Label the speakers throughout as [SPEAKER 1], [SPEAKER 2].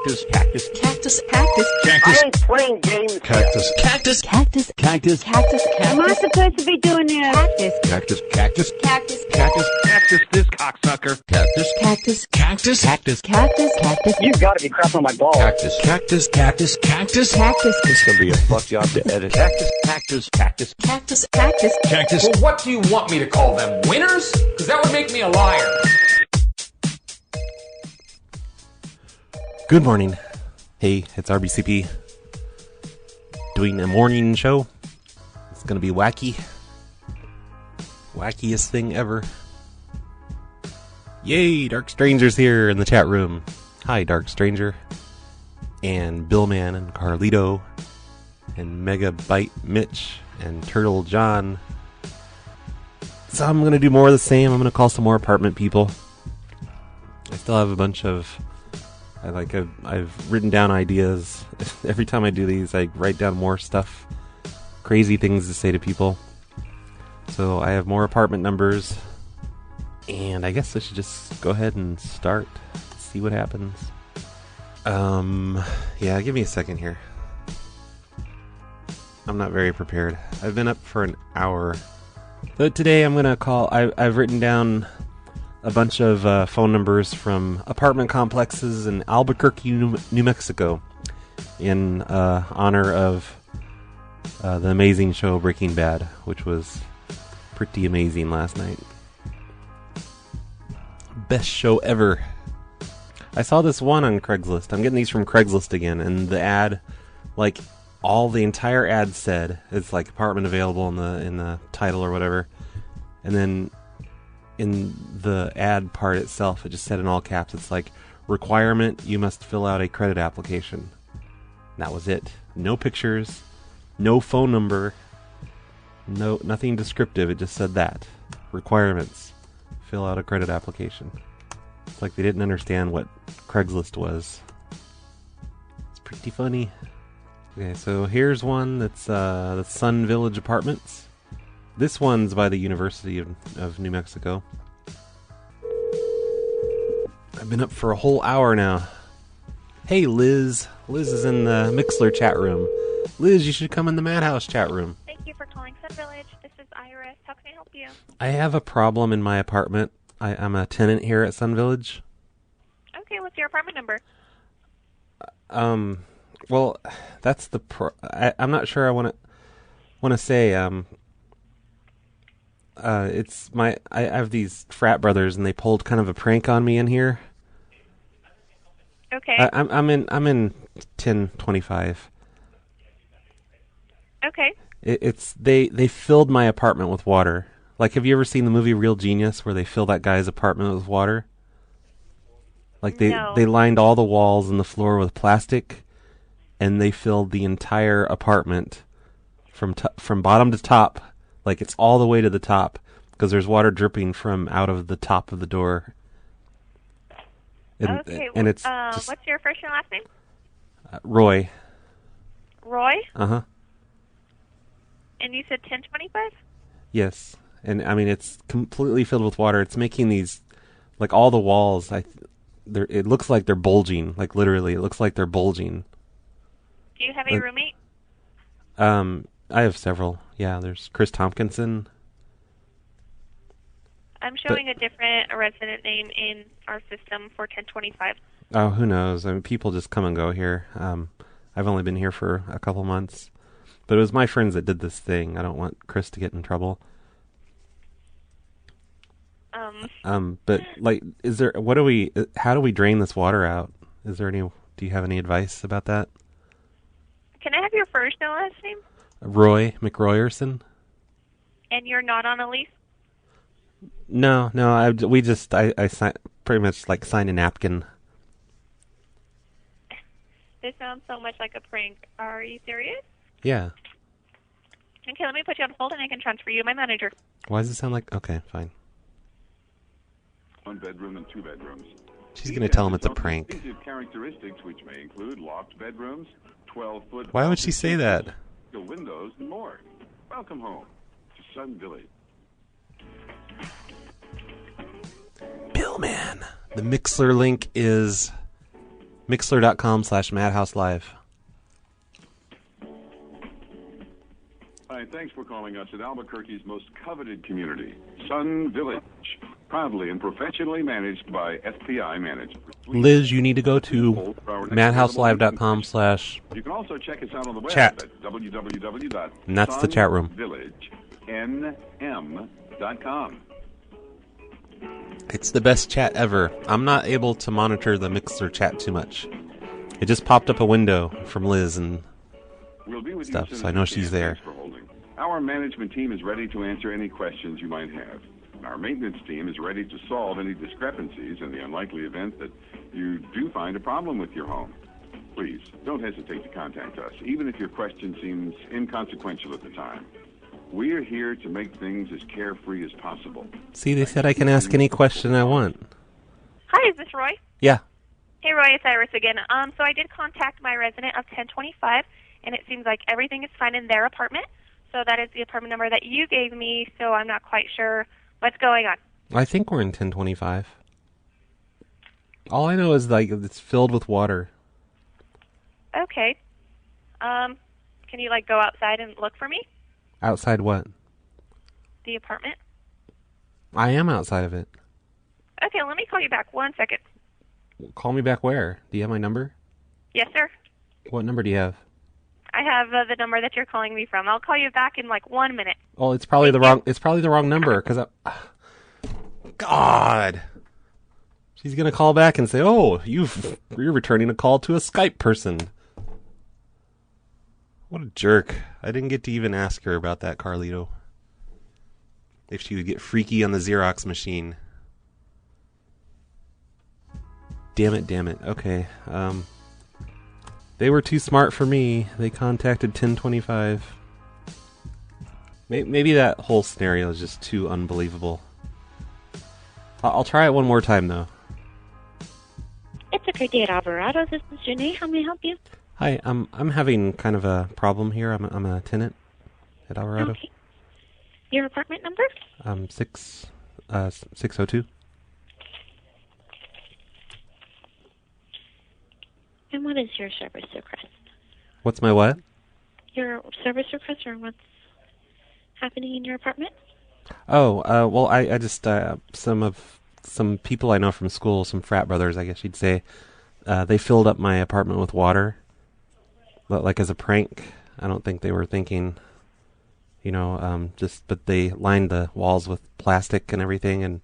[SPEAKER 1] Cactus. Cactus.
[SPEAKER 2] Cactus. Cactus.
[SPEAKER 1] Cactus.
[SPEAKER 3] I ain't playing games.
[SPEAKER 1] Cactus.
[SPEAKER 2] Cactus. Cactus.
[SPEAKER 1] Cactus.
[SPEAKER 2] Cactus.
[SPEAKER 4] Am I supposed to be doing this?
[SPEAKER 2] Cactus.
[SPEAKER 1] Cactus. Cactus.
[SPEAKER 2] Cactus.
[SPEAKER 1] Cactus. Cactus. This cocksucker. Cactus.
[SPEAKER 2] Cactus.
[SPEAKER 1] Cactus. Cactus.
[SPEAKER 2] Cactus. Cactus.
[SPEAKER 3] You gotta be crap on my balls.
[SPEAKER 1] Cactus. Cactus. Cactus. Cactus.
[SPEAKER 2] Cactus.
[SPEAKER 1] It's gonna be a fuck job to edit. Cactus. Cactus. Cactus.
[SPEAKER 2] Cactus. Cactus.
[SPEAKER 1] Cactus.
[SPEAKER 5] Well, what do you want me to call them? Winners? Because that would make me a liar.
[SPEAKER 6] Good morning. Hey, it's RBCP. Doing a morning show. It's gonna be wacky. Wackiest thing ever. Yay, Dark Stranger's here in the chat room. Hi, Dark Stranger. And Billman and Carlito. And Megabyte Mitch. And Turtle John. So I'm gonna do more of the same. I'm gonna call some more apartment people. I still have a bunch of... I've written down ideas. Every time I do these, I write down more stuff. Crazy things to say to people. So I have more apartment numbers. And I guess I should just go ahead and start. See what happens. Yeah, give me a second here. I'm not very prepared. I've been up for an hour. But today I'm going to call... I've written down a bunch of phone numbers from apartment complexes in Albuquerque, New Mexico, in honor of the amazing show Breaking Bad, which was pretty amazing last night. Best show ever. I saw this one on Craigslist. I'm getting these from Craigslist again, and the ad, like, the entire ad said, it's like apartment available in the title or whatever, and then in the ad part itself, it just said in all caps, it's like, requirement, you must fill out a credit application. That was it. No pictures, no phone number, nothing descriptive. It just said that. Requirements, fill out a credit application. It's like they didn't understand what Craigslist was. It's pretty funny. Okay, so here's one that's the Sun Village Apartments. This one's by the University of New Mexico. I've been up for a whole hour now. Hey, Liz. Liz is in the Mixler chat room. Liz, you should come in the Madhouse chat room.
[SPEAKER 7] Thank you for calling Sun Village. This is Iris. How can I help you?
[SPEAKER 6] I have a problem in my apartment. I'm a tenant here at Sun Village.
[SPEAKER 7] Okay, what's your apartment number?
[SPEAKER 6] Well, that's the I'm not sure I want to say, it's I have these frat brothers, and they pulled kind of a prank on me in here.
[SPEAKER 7] Okay.
[SPEAKER 6] I'm in 1025.
[SPEAKER 7] Okay.
[SPEAKER 6] They filled my apartment with water. Like, have you ever seen the movie Real Genius, where they fill that guy's apartment with water? Like, they lined all the walls and the floor with plastic, and they filled the entire apartment from bottom to top. Like, it's all the way to the top, because there's water dripping from out of the top of the door. And,
[SPEAKER 7] okay.
[SPEAKER 6] And it's just,
[SPEAKER 7] what's your first and last name?
[SPEAKER 6] Roy.
[SPEAKER 7] Roy?
[SPEAKER 6] Uh-huh.
[SPEAKER 7] And you said 1025?
[SPEAKER 6] Yes. And, I mean, it's completely filled with water. It's making these, like, all the walls, it looks like they're bulging. Like, literally, it looks like they're bulging.
[SPEAKER 7] Do you have a roommate?
[SPEAKER 6] I have several. Yeah, there's Chris Tompkinson.
[SPEAKER 7] I'm showing a different resident name in our system for 1025.
[SPEAKER 6] Oh, who knows? I mean, people just come and go here. I've only been here for a couple months. But it was my friends that did this thing. I don't want Chris to get in trouble. But, like, how do we drain this water out? Do you have any advice about that?
[SPEAKER 7] Can I have your first and last name?
[SPEAKER 6] Roy McRoyerson.
[SPEAKER 7] And you're not on a lease?
[SPEAKER 6] No, I pretty much like signed a napkin.
[SPEAKER 7] This sounds so much like a prank. Are you serious?
[SPEAKER 6] Yeah.
[SPEAKER 7] Okay, let me put you on hold and I can transfer you to my manager.
[SPEAKER 6] Why does it sound like... Okay, fine.
[SPEAKER 8] 1 bedroom and 2 bedrooms.
[SPEAKER 6] She's going to tell him it's a prank.
[SPEAKER 8] Distinctive characteristics which may include locked bedrooms, 12-foot...
[SPEAKER 6] Why would she say that?
[SPEAKER 8] Windows and more. Welcome home to Sun Village.
[SPEAKER 6] Billman. The Mixler link is Mixler.com/MadhouseLive.
[SPEAKER 8] Hi, thanks for calling us at Albuquerque's most coveted community, Sun Village. Proudly and professionally managed by FPI managers.
[SPEAKER 6] Liz, you need to go to madhouselive.com/
[SPEAKER 8] You can also check us out on the web
[SPEAKER 6] chat.
[SPEAKER 8] at www.sunvillagenm.com.
[SPEAKER 6] And that's the chat room. It's the best chat ever. I'm not able to monitor the Mixler chat too much. It just popped up a window from Liz and
[SPEAKER 8] We'll be with
[SPEAKER 6] stuff,
[SPEAKER 8] you as soon
[SPEAKER 6] so I
[SPEAKER 8] as
[SPEAKER 6] know
[SPEAKER 8] we
[SPEAKER 6] she's
[SPEAKER 8] can.
[SPEAKER 6] there.
[SPEAKER 8] Thanks for holding. Our management team is ready to answer any questions you might have. Our maintenance team is ready to solve any discrepancies in the unlikely event that you do find a problem with your home. Please, don't hesitate to contact us, even if your question seems inconsequential at the time. We're here to make things as carefree as possible.
[SPEAKER 6] See, they said I can ask any question I want.
[SPEAKER 7] Hi, is this Roy?
[SPEAKER 6] Yeah.
[SPEAKER 7] Hey, Roy, it's Iris again. So I did contact my resident of 1025, and it seems like everything is fine in their apartment. So that is the apartment number that you gave me, so I'm not quite sure what's going on.
[SPEAKER 6] I think we're in 1025. All I know is like it's filled with water.
[SPEAKER 7] Okay. Can you, go outside and look for me?
[SPEAKER 6] Outside what?
[SPEAKER 7] The apartment?
[SPEAKER 6] I am outside of it.
[SPEAKER 7] Okay, let me call you back 1 second.
[SPEAKER 6] Call me back where? Do you have my number?
[SPEAKER 7] Yes, sir.
[SPEAKER 6] What number do you have?
[SPEAKER 7] I have the number that you're calling me from. I'll call you back in 1 minute.
[SPEAKER 6] Oh, it's probably the wrong. It's probably the wrong number because God, she's gonna call back and say, "Oh, you're returning a call to a Skype person." What a jerk! I didn't get to even ask her about that, Carlito. If she would get freaky on the Xerox machine. Damn it. Okay. They were too smart for me. They contacted 1025. Maybe that whole scenario is just too unbelievable. I'll try it one more time, though.
[SPEAKER 9] It's a great day at Alvarado. This is Janae. How may I help you?
[SPEAKER 6] Hi, I'm having kind of a problem here. I'm a tenant at Alvarado.
[SPEAKER 9] Okay. Your apartment number?
[SPEAKER 6] 602.
[SPEAKER 9] And what is your service request?
[SPEAKER 6] What's my what?
[SPEAKER 9] Your service request, or what's happening in your apartment?
[SPEAKER 6] Oh, well, I just some people I know from school, some frat brothers, I guess you'd say, they filled up my apartment with water, but as a prank. I don't think they were thinking, but they lined the walls with plastic and everything, and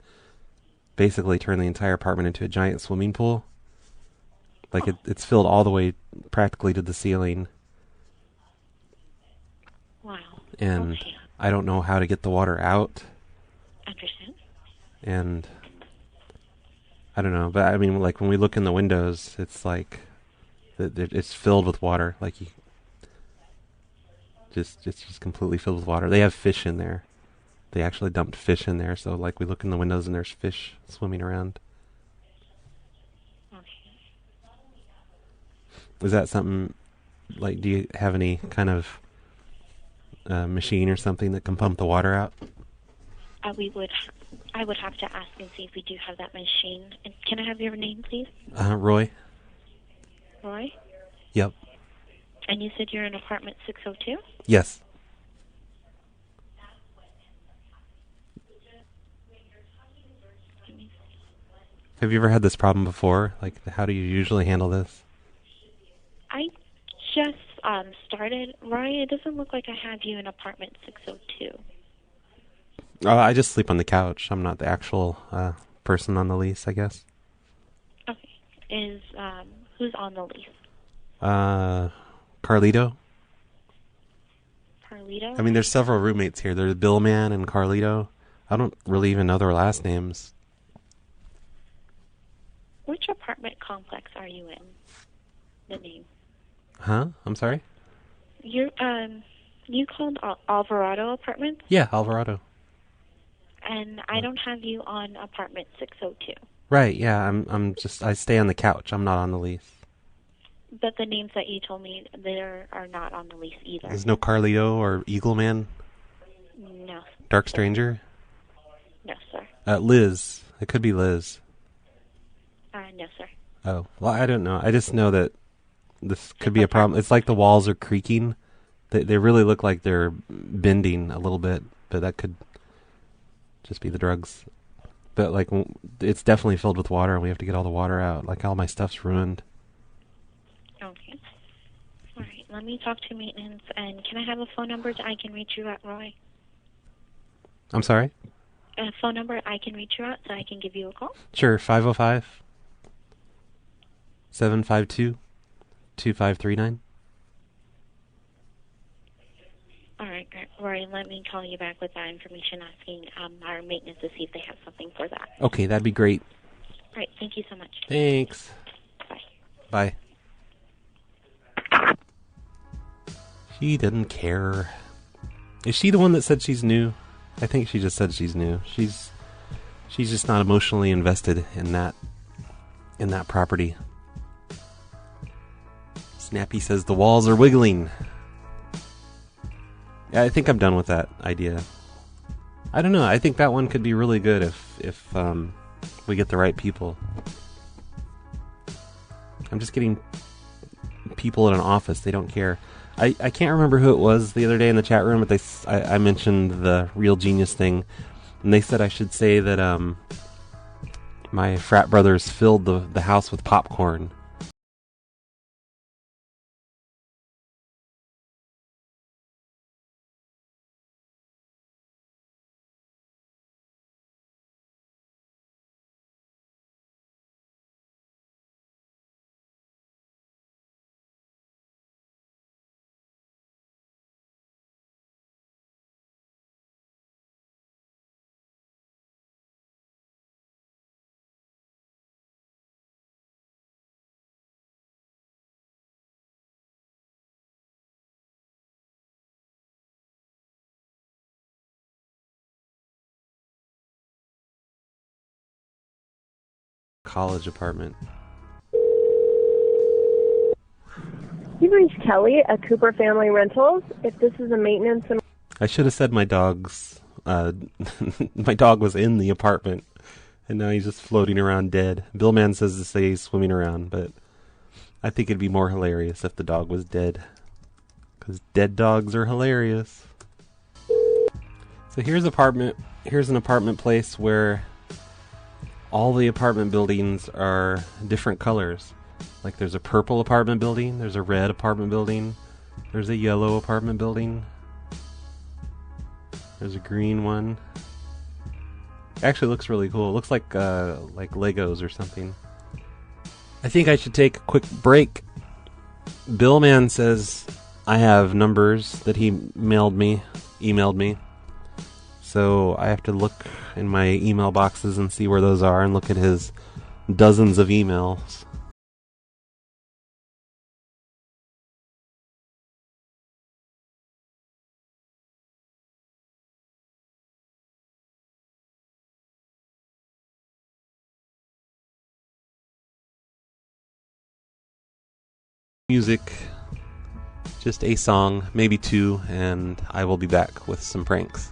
[SPEAKER 6] basically turned the entire apartment into a giant swimming pool. It's filled all the way practically to the ceiling.
[SPEAKER 9] Wow.
[SPEAKER 6] And
[SPEAKER 9] okay.
[SPEAKER 6] I don't know how to get the water out.
[SPEAKER 9] Understand.
[SPEAKER 6] And I don't know, but I mean, when we look in the windows, it's it's filled with water. It's just completely filled with water. They have fish in there. They actually dumped fish in there, so we look in the windows and there's fish swimming around. Is that something, do you have any kind of machine or something that can pump the water out?
[SPEAKER 9] I would have to ask and see if we do have that machine. And can I have your name, please?
[SPEAKER 6] Roy.
[SPEAKER 9] Roy?
[SPEAKER 6] Yep.
[SPEAKER 9] And you said you're in apartment 602?
[SPEAKER 6] Yes. Have you ever had this problem before? How do you usually handle this?
[SPEAKER 9] I just started. Roy, it doesn't look like I have you in apartment 602.
[SPEAKER 6] I just sleep on the couch. I'm not the actual person on the lease, I guess.
[SPEAKER 9] Okay. Who's on the lease?
[SPEAKER 6] Carlito.
[SPEAKER 9] Carlito?
[SPEAKER 6] I mean, there's several roommates here. There's Billman and Carlito. I don't really even know their last names.
[SPEAKER 9] Which apartment complex are you in? The name.
[SPEAKER 6] Huh? I'm sorry?
[SPEAKER 9] You called Alvarado Apartments?
[SPEAKER 6] Yeah, Alvarado.
[SPEAKER 9] And I don't have you on apartment 602.
[SPEAKER 6] Right, yeah, I stay on the couch. I'm not on the lease.
[SPEAKER 9] But the names that you told me, they are not on the lease either.
[SPEAKER 6] There's no Carlito or Eagle Man?
[SPEAKER 9] No.
[SPEAKER 6] Dark Stranger?
[SPEAKER 9] No, sir.
[SPEAKER 6] Liz. It could be Liz.
[SPEAKER 9] No, sir.
[SPEAKER 6] Oh, well, I don't know. I just know that this could be a problem. It's like the walls are creaking. They really look like they're bending a little bit, but that could just be the drugs. But like, it's definitely filled with water, and we have to get all the water out. Like, all my stuff's ruined.
[SPEAKER 9] Okay. All right. Let me talk to maintenance. And can I have a phone number that I can reach you at, Roy?
[SPEAKER 6] I'm sorry?
[SPEAKER 9] A phone number I can reach you at so I can give you a call?
[SPEAKER 6] Sure, 505-752-2539.
[SPEAKER 9] All right, Roy, let me call you back with that information, asking our maintenance to see if they have something for that.
[SPEAKER 6] Okay, that'd be great.
[SPEAKER 9] All right, thank you so much.
[SPEAKER 6] Thanks.
[SPEAKER 9] Bye.
[SPEAKER 6] Bye. She didn't care. Is she the one that said she's new? I think she just said she's new. She's just not emotionally invested in that property. Snappy says the walls are wiggling. Yeah, I think I'm done with that idea. I don't know. I think that one could be really good if we get the right people. I'm just getting people in an office. They don't care. I can't remember who it was the other day in the chat room, but I mentioned the Real Genius thing, and they said I should say that my frat brothers filled the house with popcorn. College apartment.
[SPEAKER 4] You've reached Kelly at Cooper Family Rentals. If this is a maintenance and
[SPEAKER 6] I should have said my dog's my dog was in the apartment, and now he's just floating around dead. Billman says to say he's swimming around, but I think it'd be more hilarious if the dog was dead, because dead dogs are hilarious. So here's an apartment place where all the apartment buildings are different colors. Like there's a purple apartment building, there's a red apartment building, there's a yellow apartment building, there's a green one. It actually looks really cool. It looks like Legos or something. I think I should take a quick break. Billman says I have numbers that he emailed me. So I have to look in my email boxes and see where those are and look at his dozens of emails. Music, just a song, maybe two, and I will be back with some pranks.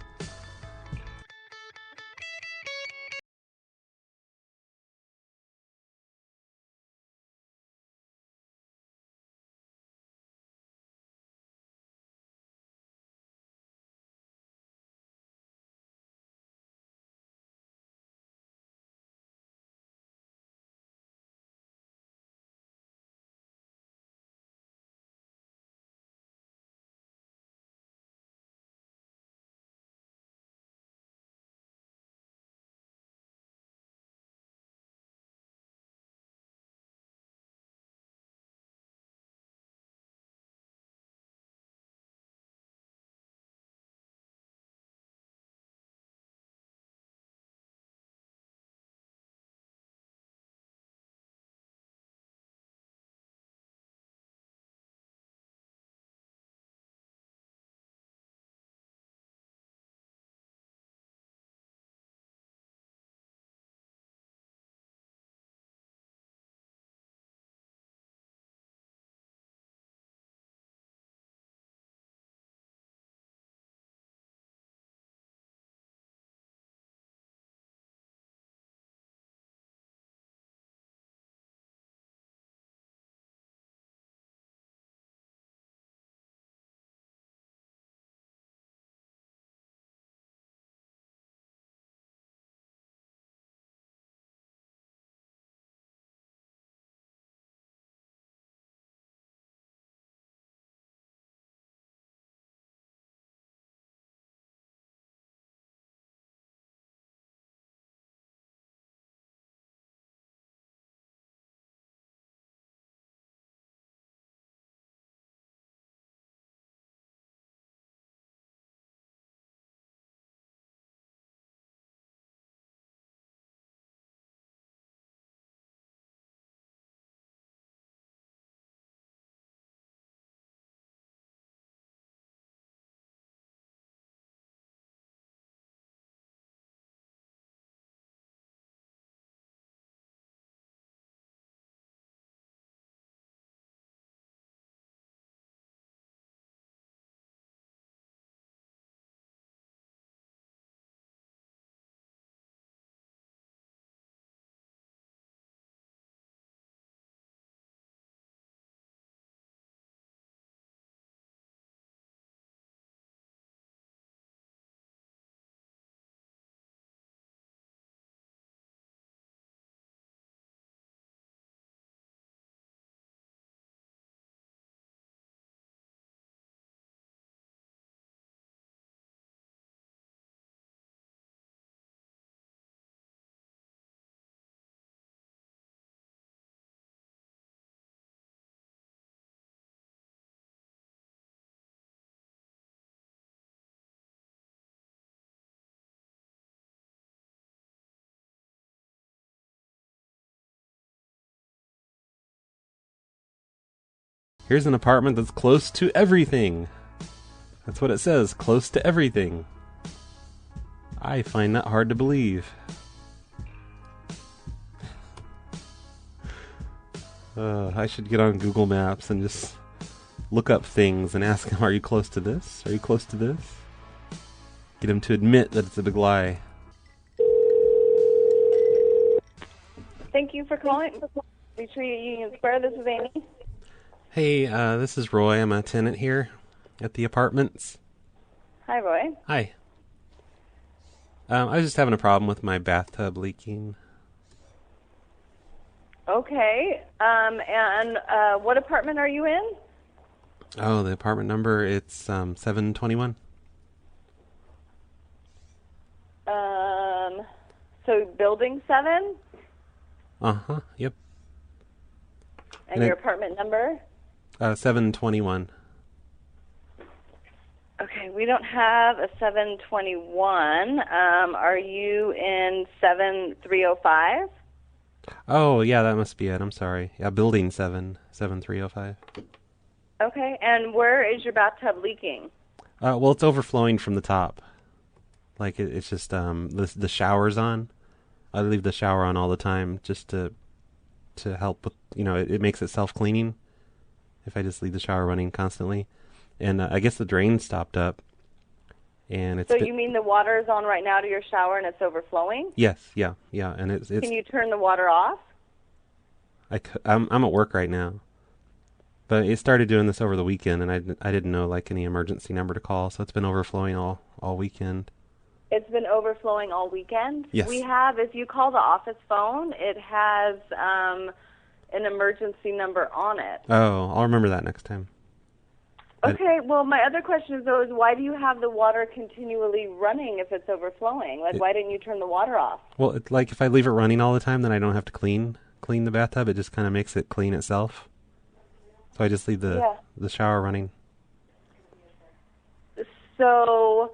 [SPEAKER 6] Here's an apartment that's close to everything. That's what it says, close to everything. I find that hard to believe. I should get on Google Maps and just look up things and ask them, are you close to this? Are you close to this? Get them to admit that it's a big lie.
[SPEAKER 4] Thank you for calling. Retreat at Union Square. This is Amy.
[SPEAKER 6] Hey, this is Roy. I'm a tenant here at the apartments.
[SPEAKER 4] Hi, Roy.
[SPEAKER 6] Hi. I was just having a problem with my bathtub leaking.
[SPEAKER 4] Okay. And what apartment are you in?
[SPEAKER 6] Oh, the apartment number, it's 721.
[SPEAKER 4] So building 7?
[SPEAKER 6] Uh-huh, yep.
[SPEAKER 4] And your apartment number?
[SPEAKER 6] 721.
[SPEAKER 4] Okay, we don't have a 721. Are you in 7305?
[SPEAKER 6] Oh, yeah, that must be it. I'm sorry. Yeah, building 7, 7305.
[SPEAKER 4] Okay, and where is your bathtub leaking?
[SPEAKER 6] Well, it's overflowing from the top. Like, it's just, the shower's on. I leave the shower on all the time just to help with, it makes it self-cleaning if I just leave the shower running constantly. And I guess the drain stopped up. And it's
[SPEAKER 4] so you mean the water is on right now to your shower and it's overflowing?
[SPEAKER 6] Yes, yeah. And it's
[SPEAKER 4] Can you turn the water off?
[SPEAKER 6] I'm at work right now. But it started doing this over the weekend, and I didn't know, like, any emergency number to call, so it's been overflowing all weekend.
[SPEAKER 4] It's been overflowing all weekend?
[SPEAKER 6] Yes.
[SPEAKER 4] We have, if you call the office phone, it has an emergency number on it.
[SPEAKER 6] Oh, I'll remember that next time.
[SPEAKER 4] Okay, well, my other question is, though, is why do you have the water continually running if it's overflowing? Like, why didn't you turn the water off?
[SPEAKER 6] Well, it's like if I leave it running all the time, then I don't have to clean the bathtub. It just kind of makes it clean itself. So I just leave the shower running.
[SPEAKER 4] So,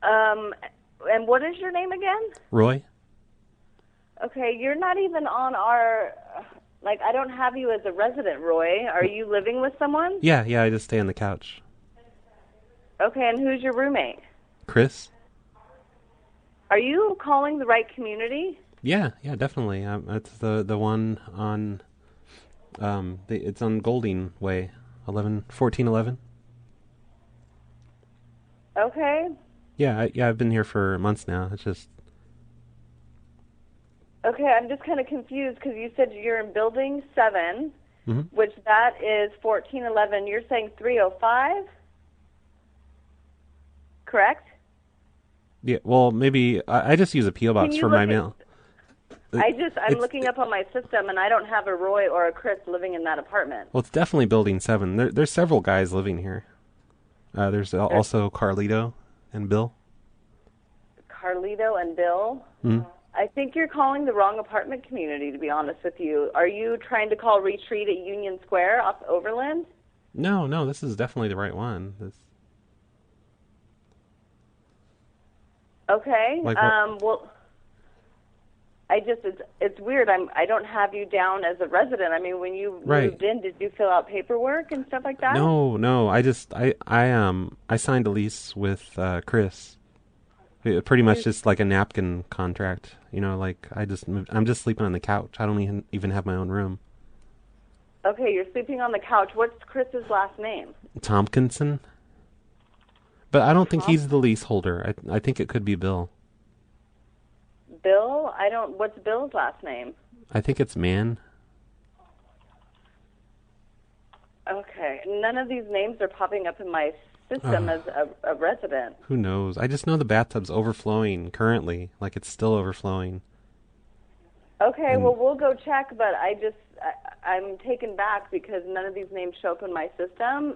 [SPEAKER 4] and what is your name again?
[SPEAKER 6] Roy?
[SPEAKER 4] Okay, you're not even on our, like, I don't have you as a resident, Roy. Are you living with someone?
[SPEAKER 6] Yeah, I just stay on the couch.
[SPEAKER 4] Okay, and who's your roommate?
[SPEAKER 6] Chris?
[SPEAKER 4] Are you calling the right community?
[SPEAKER 6] Yeah, definitely. It's the one on, it's on Golding Way, 1411.
[SPEAKER 4] Okay.
[SPEAKER 6] Yeah, I've been here for months now. It's just...
[SPEAKER 4] Okay, I'm just kind of confused because you said you're in building 7,
[SPEAKER 6] mm-hmm.
[SPEAKER 4] which that is 1411. You're saying 305? Correct?
[SPEAKER 6] Yeah, well, maybe... I just use a P.O. box for my mail.
[SPEAKER 4] I'm looking up on my system, and I don't have a Roy or a Chris living in that apartment.
[SPEAKER 6] Well, it's definitely building 7. There's several guys living here. There's also Carlito and Bill.
[SPEAKER 4] Carlito and Bill?
[SPEAKER 6] Mm-hmm.
[SPEAKER 4] I think you're calling the wrong apartment community, to be honest with you. Are you trying to call Retreat at Union Square off Overland?
[SPEAKER 6] No, this is definitely the right one.
[SPEAKER 4] Okay. Well, it's weird. I don't have you down as a resident. I mean, when you moved in, did you fill out paperwork and stuff like that?
[SPEAKER 6] No. I signed a lease with Chris. Pretty much just like a napkin contract. Like I'm just sleeping on the couch. I don't even have my own room.
[SPEAKER 4] Okay, you're sleeping on the couch. What's Chris's last name?
[SPEAKER 6] Tompkinson. But I don't think he's the leaseholder. I think it could be Bill.
[SPEAKER 4] Bill? What's Bill's last name?
[SPEAKER 6] I think it's Mann.
[SPEAKER 4] Okay. None of these names are popping up in my system as a resident.
[SPEAKER 6] Who knows? I just know the bathtub's overflowing currently. Like, it's still overflowing.
[SPEAKER 4] Okay, well, we'll go check, but I'm taken back because none of these names show up in my system.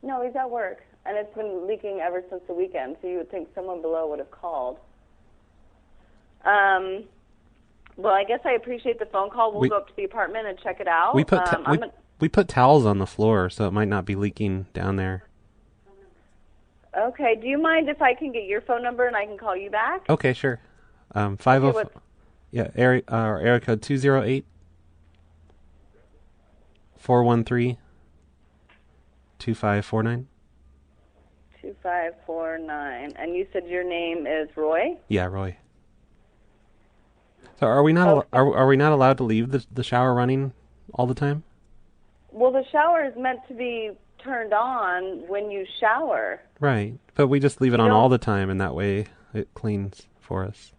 [SPEAKER 4] No, he's at work, and it's been leaking ever since the weekend, so you would think someone below would have called. Well, I guess I appreciate the phone call. We'll go up to the apartment and check it out.
[SPEAKER 6] We put towels on the floor, so it might not be leaking down there.
[SPEAKER 4] Okay. Do you mind if I can get your phone number and I can call you back?
[SPEAKER 6] Okay, sure. 50. Yeah, area code 208 413-2549.
[SPEAKER 4] 2549. And you said your name is Roy?
[SPEAKER 6] Yeah, Roy. So are we not are we not allowed to leave the shower running all the time?
[SPEAKER 4] Well, the shower is meant to be turned on when you shower.
[SPEAKER 6] Right. But we just leave it on all the time, and that way it cleans for us.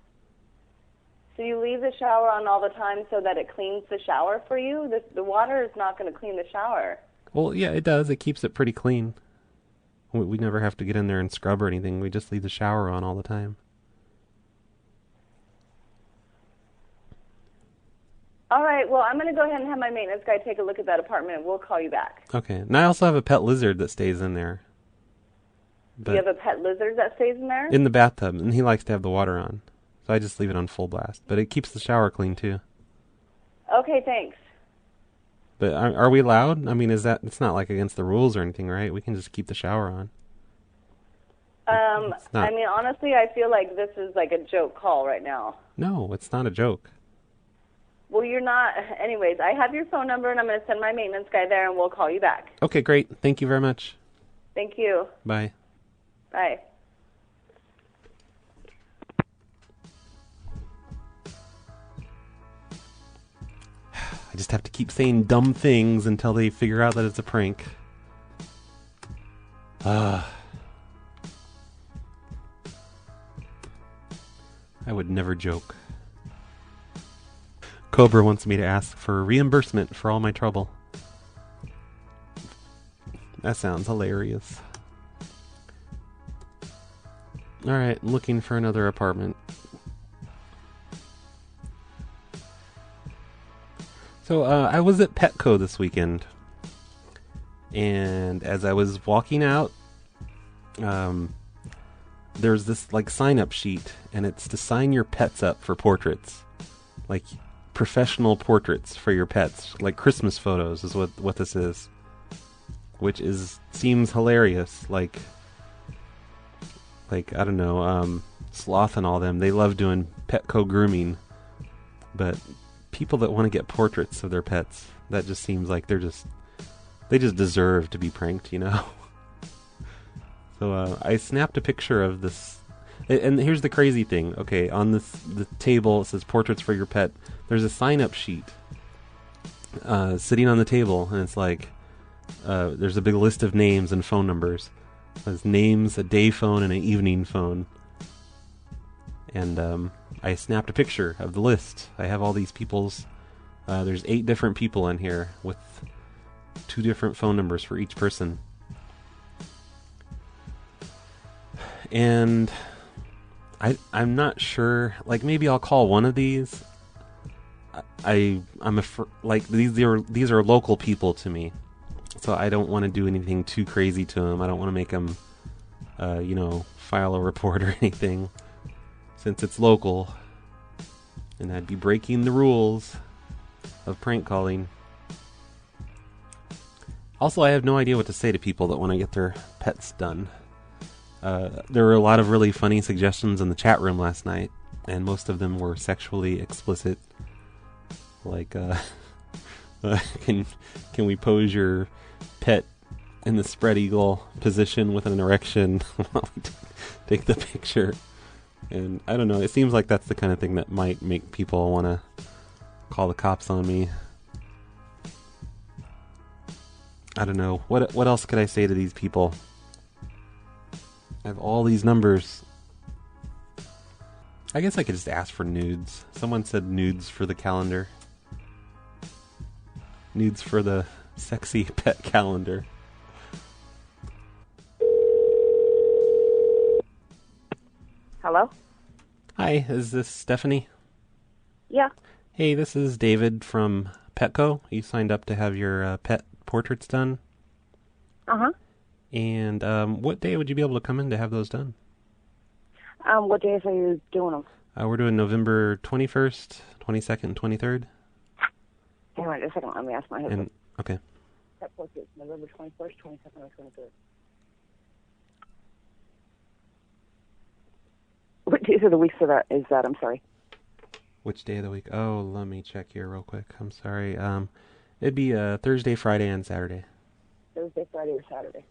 [SPEAKER 4] So you leave the shower on all the time so that it cleans the shower for you? The water is not going to clean the shower.
[SPEAKER 6] Well, yeah, it does. It keeps it pretty clean. We never have to get in there and scrub or anything. We just leave the shower on all the time.
[SPEAKER 4] All right, well, I'm going to go ahead and have my maintenance guy take a look at that apartment, and we'll call you back.
[SPEAKER 6] Okay. And I also have a pet lizard that stays in there.
[SPEAKER 4] Do you have a pet lizard that stays in there?
[SPEAKER 6] In the bathtub, and he likes to have the water on. So I just leave it on full blast. But it keeps the shower clean, too.
[SPEAKER 4] Okay, thanks.
[SPEAKER 6] But are we allowed? I mean, it's not like against the rules or anything, right? We can just keep the shower on.
[SPEAKER 4] I mean, honestly, I feel like this is like a joke call right now.
[SPEAKER 6] No, it's not a joke.
[SPEAKER 4] Well, you're not. Anyways, I have your phone number, and I'm going to send my maintenance guy there, and we'll call you back.
[SPEAKER 6] Okay, great. Thank you very much.
[SPEAKER 4] Thank you.
[SPEAKER 6] Bye.
[SPEAKER 4] Bye.
[SPEAKER 6] I just have to keep saying dumb things until they figure out that it's a prank. I would never joke. Cobra wants me to ask for reimbursement for all my trouble. That sounds hilarious. Alright, looking for another apartment. So, I was at Petco this weekend. And as I was walking out, there's this, like, sign-up sheet. And it's to sign your pets up for portraits. Like, professional portraits for your pets. Like, Christmas photos is what this is. Which seems hilarious. Like, I don't know, Sloth and all them, they love doing Petco grooming. But people that want to get portraits of their pets, that just seems like they just deserve to be pranked, you know? So I snapped a picture of this, and here's the crazy thing. Okay, on the table, it says portraits for your pet. There's a sign-up sheet sitting on the table, and it's like, there's a big list of names and phone numbers. There's names, a day phone, and an evening phone. And I snapped a picture of the list. I have all these people's... there's 8 different people in here with 2 different phone numbers for each person. And I'm not sure... Like, maybe I'll call one of these. Like, these are local people to me. So I don't want to do anything too crazy to them. I don't want to make them, file a report or anything. Since it's local. And I'd be breaking the rules of prank calling. Also, I have no idea what to say to people that want to get their pets done. There were a lot of really funny suggestions in the chat room last night. And most of them were sexually explicit. Like, can we pose your pet in the spread eagle position with an erection while we take the picture? And I don't know, it seems like that's the kind of thing that might make people want to call the cops on me. I don't know. What else could I say to these people? I have all these numbers. I guess I could just ask for nudes. Someone said nudes for the calendar. Nudes for the sexy pet calendar.
[SPEAKER 10] Hello?
[SPEAKER 6] Hi, is this Stephanie?
[SPEAKER 10] Yeah.
[SPEAKER 6] Hey, this is David from Petco. You signed up to have your pet portraits done.
[SPEAKER 10] Uh-huh.
[SPEAKER 6] And what day would you be able to come in to have those done?
[SPEAKER 10] What days are you doing them?
[SPEAKER 6] We're doing November 21st, 22nd, and 23rd.
[SPEAKER 10] Hang on just a second. Let me ask my husband.
[SPEAKER 6] Okay.
[SPEAKER 10] Pet portraits, November 21st, 22nd, or 23rd. What days of the week is that? I'm sorry.
[SPEAKER 6] Which day of the week? Oh, let me check here real quick. I'm sorry. It'd be Thursday, Friday, and Saturday.
[SPEAKER 10] Thursday, Friday, or Saturday?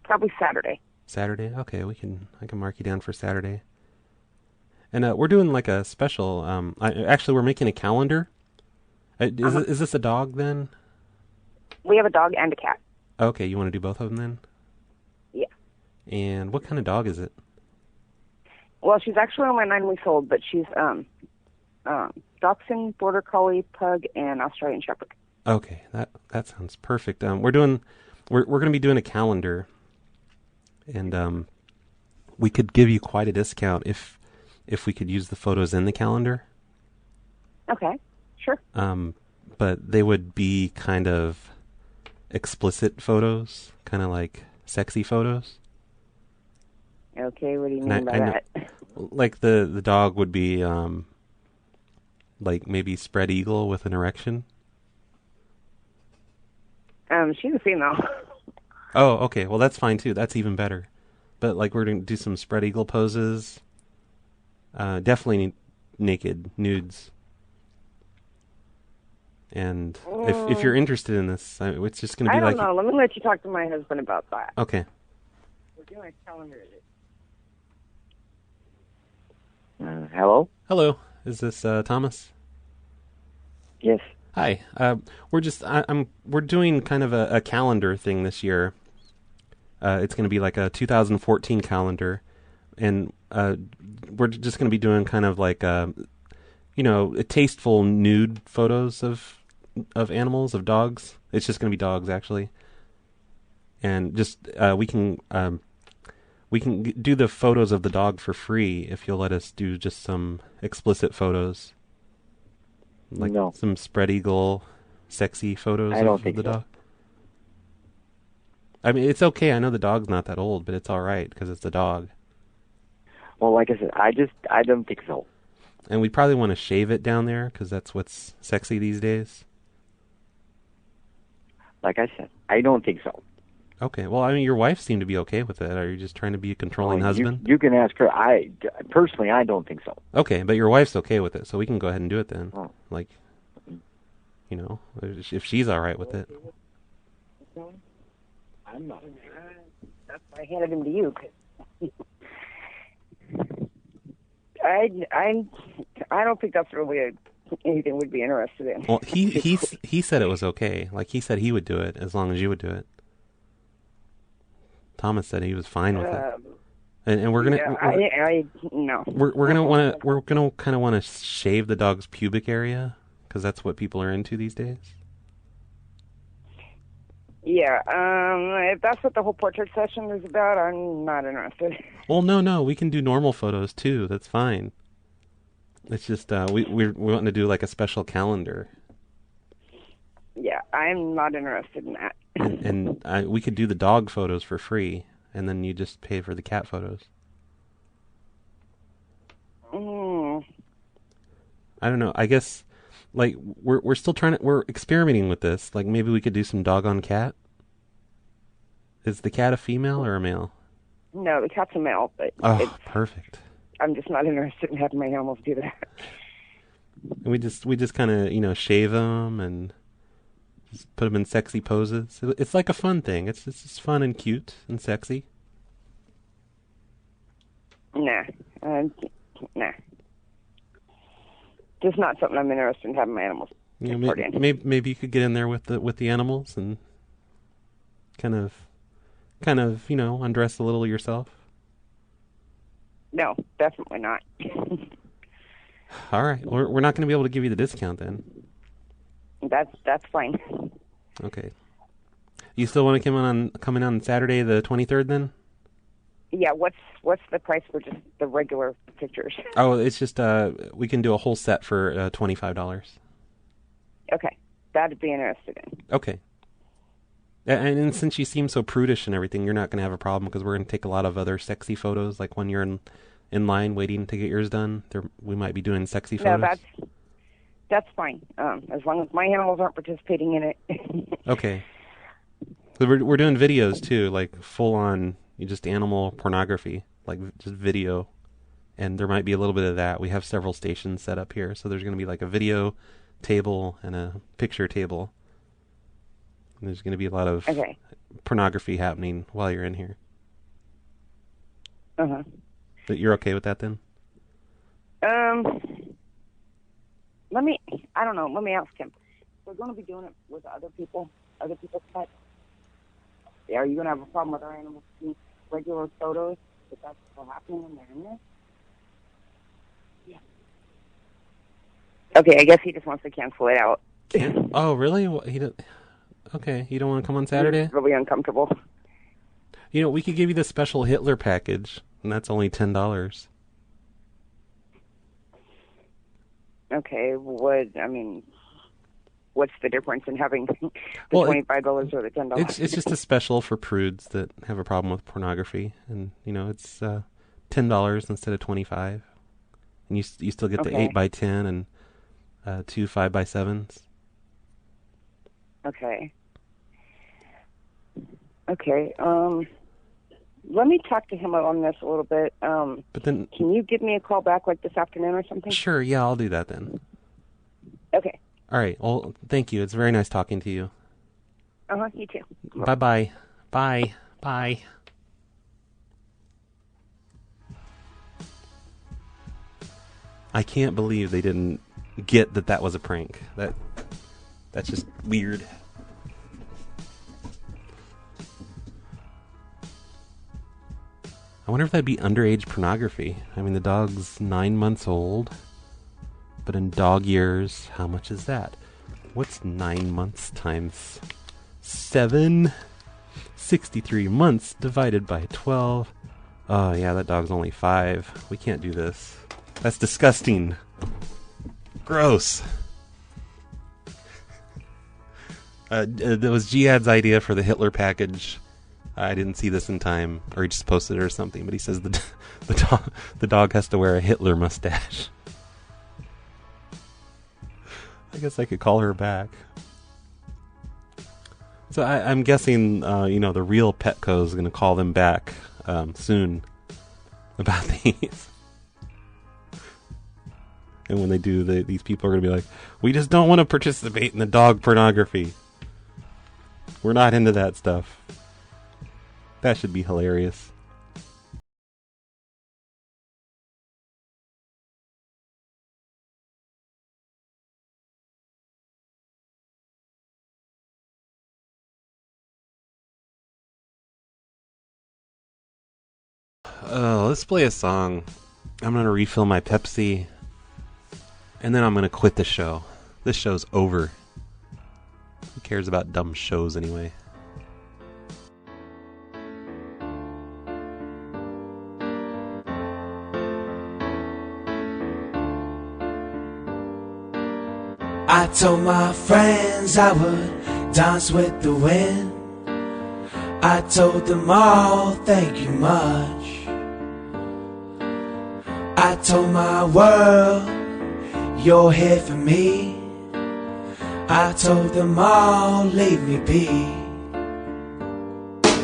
[SPEAKER 10] Probably Saturday.
[SPEAKER 6] Saturday? Okay, I can mark you down for Saturday. And we're doing like a special. Actually, we're making a calendar. Is this a dog then?
[SPEAKER 10] We have a dog and a cat.
[SPEAKER 6] Okay, you want to do both of them then?
[SPEAKER 10] Yeah.
[SPEAKER 6] And what kind of dog is it?
[SPEAKER 10] Well, she's actually only 9 weeks old, but she's Dachshund, Border Collie, Pug, and Australian Shepherd.
[SPEAKER 6] Okay, that sounds perfect. We're going to be doing a calendar, and we could give you quite a discount if we could use the photos in the calendar.
[SPEAKER 10] Okay, sure.
[SPEAKER 6] But they would be kind of explicit photos, kind of like sexy photos.
[SPEAKER 10] Okay, what do you mean by that?
[SPEAKER 6] Like the dog would be like maybe spread eagle with an erection.
[SPEAKER 10] She's a female.
[SPEAKER 6] Oh, okay. Well, that's fine too. That's even better. But like we're going to do some spread eagle poses. Definitely naked nudes. And if you're interested in this, it's just going to be like...
[SPEAKER 10] I don't know. Let me let you talk to my husband about that.
[SPEAKER 6] Okay.
[SPEAKER 10] We're doing a calendar.
[SPEAKER 11] Hello?
[SPEAKER 6] Hello. Is this Thomas?
[SPEAKER 11] Yes.
[SPEAKER 6] Hi. We're doing kind of a calendar thing this year. It's going to be like a 2014 calendar, and we're just going to be doing kind of like tasteful nude photos of animals, of dogs. It's just going to be dogs actually, and just we can do the photos of the dog for free if you'll let us do just some explicit photos. Like some spread eagle, sexy photos of the dog. I mean, it's okay. I know the dog's not that old, but it's all right because it's a dog.
[SPEAKER 11] Well, like I said, I don't think so.
[SPEAKER 6] And we probably want to shave it down there because that's what's sexy these days.
[SPEAKER 11] Like I said, I don't think so.
[SPEAKER 6] Okay. Well, I mean, your wife seemed to be okay with it. Are you just trying to be a controlling husband?
[SPEAKER 11] You can ask her. Personally, I don't think so.
[SPEAKER 6] Okay, but your wife's okay with it, so we can go ahead and do it then. Oh. Like, if she's all right with it.
[SPEAKER 10] I'm not. That's why I handed him to you. I don't think that's really anything we'd be interested in.
[SPEAKER 6] Well, he said it was okay. Like he said he would do it as long as you would do it. Thomas said he was fine with it, and we're gonna.
[SPEAKER 10] No.
[SPEAKER 6] We're gonna kind of want to shave the dog's pubic area because that's what people are into these days.
[SPEAKER 10] Yeah, if that's what the whole portrait session is about, I'm not interested.
[SPEAKER 6] Well, no, we can do normal photos too. That's fine. It's just we're wanting to do like a special calendar.
[SPEAKER 10] Yeah, I'm not interested in that.
[SPEAKER 6] And we could do the dog photos for free, and then you just pay for the cat photos. I don't know. I guess like we're still we're experimenting with this. Like maybe we could do some dog on cat. Is the cat a female or a male?
[SPEAKER 10] No, the cat's a male, but
[SPEAKER 6] perfect.
[SPEAKER 10] I'm just not interested in having my animals do that.
[SPEAKER 6] And we just kind of shave them and just put them in sexy poses. It's like a fun thing. It's just fun and cute and sexy.
[SPEAKER 10] Nah. Just not something I'm interested in having my animals.
[SPEAKER 6] Maybe you could get in there with the animals and kind of undress a little yourself.
[SPEAKER 10] No, definitely not.
[SPEAKER 6] All right, we're not going to be able to give you the discount then.
[SPEAKER 10] That's fine.
[SPEAKER 6] Okay. You still want to come in on Saturday the 23rd then?
[SPEAKER 10] Yeah. What's the price for just the regular pictures?
[SPEAKER 6] Oh, it's just we can do a whole set for $25.
[SPEAKER 10] Okay, that'd be interested in.
[SPEAKER 6] Okay. And since you seem so prudish and everything, you're not going to have a problem because we're going to take a lot of other sexy photos. Like when you're in line waiting to get yours done, we might be doing sexy photos.
[SPEAKER 10] No, that's fine. As long as my animals aren't participating in it.
[SPEAKER 6] Okay. So we're doing videos too, like full on just animal pornography, like just video, and there might be a little bit of that. We have several stations set up here, so there's going to be like a video table and a picture table. And there's going to be a lot of pornography happening while you're in here.
[SPEAKER 10] Uh-huh.
[SPEAKER 6] But you're okay with that then?
[SPEAKER 10] I don't know. Let me ask him. We're going to be doing it with other people's pets. Are you going to have a problem with our animals seeing regular photos? If that's what's happening when they're in there? Yeah. Okay, I guess he just wants to cancel it out.
[SPEAKER 6] Oh, really? Okay, you don't want to come on Saturday?
[SPEAKER 10] He's really uncomfortable.
[SPEAKER 6] You know, we could give you the special Hitler package, and that's only $10.
[SPEAKER 10] Okay, what's the difference in having the $25 or the $10?
[SPEAKER 6] It's just a special for prudes that have a problem with pornography, and it's $10 instead of $25, and you still get the 8x10 and 2 5x7s.
[SPEAKER 10] Okay. Let me talk to him on this a little bit.
[SPEAKER 6] But then,
[SPEAKER 10] can you give me a call back like this afternoon or something?
[SPEAKER 6] Sure, yeah, I'll do that then.
[SPEAKER 10] Okay.
[SPEAKER 6] All right, well, thank you. It's very nice talking to you.
[SPEAKER 10] You too.
[SPEAKER 6] Bye-bye. Bye. Bye. I can't believe they didn't get that was a prank. That's just weird. I wonder if that'd be underage pornography. I mean, the dog's 9 months old, but in dog years, how much is that? What's 9 months times 7? 63 months divided by 12. Oh, yeah, that dog's only 5. We can't do this. That's disgusting. Gross. That was Jihad's idea for the Hitler package. I didn't see this in time, or he just posted it or something, but he says the dog has to wear a Hitler mustache. I guess I could call her back. So I'm guessing, the real Petco is going to call them back soon about these. And when they do, these people are going to be like, we just don't want to participate in the dog pornography. We're not into that stuff. That should be hilarious. Let's play a song. I'm going to refill my Pepsi. And then I'm going to quit the show. This show's over. Who cares about dumb shows anyway?
[SPEAKER 12] I told my friends I would dance with the wind. I told them all, thank you much. I told my world, you're here for me. I told them all, leave me be.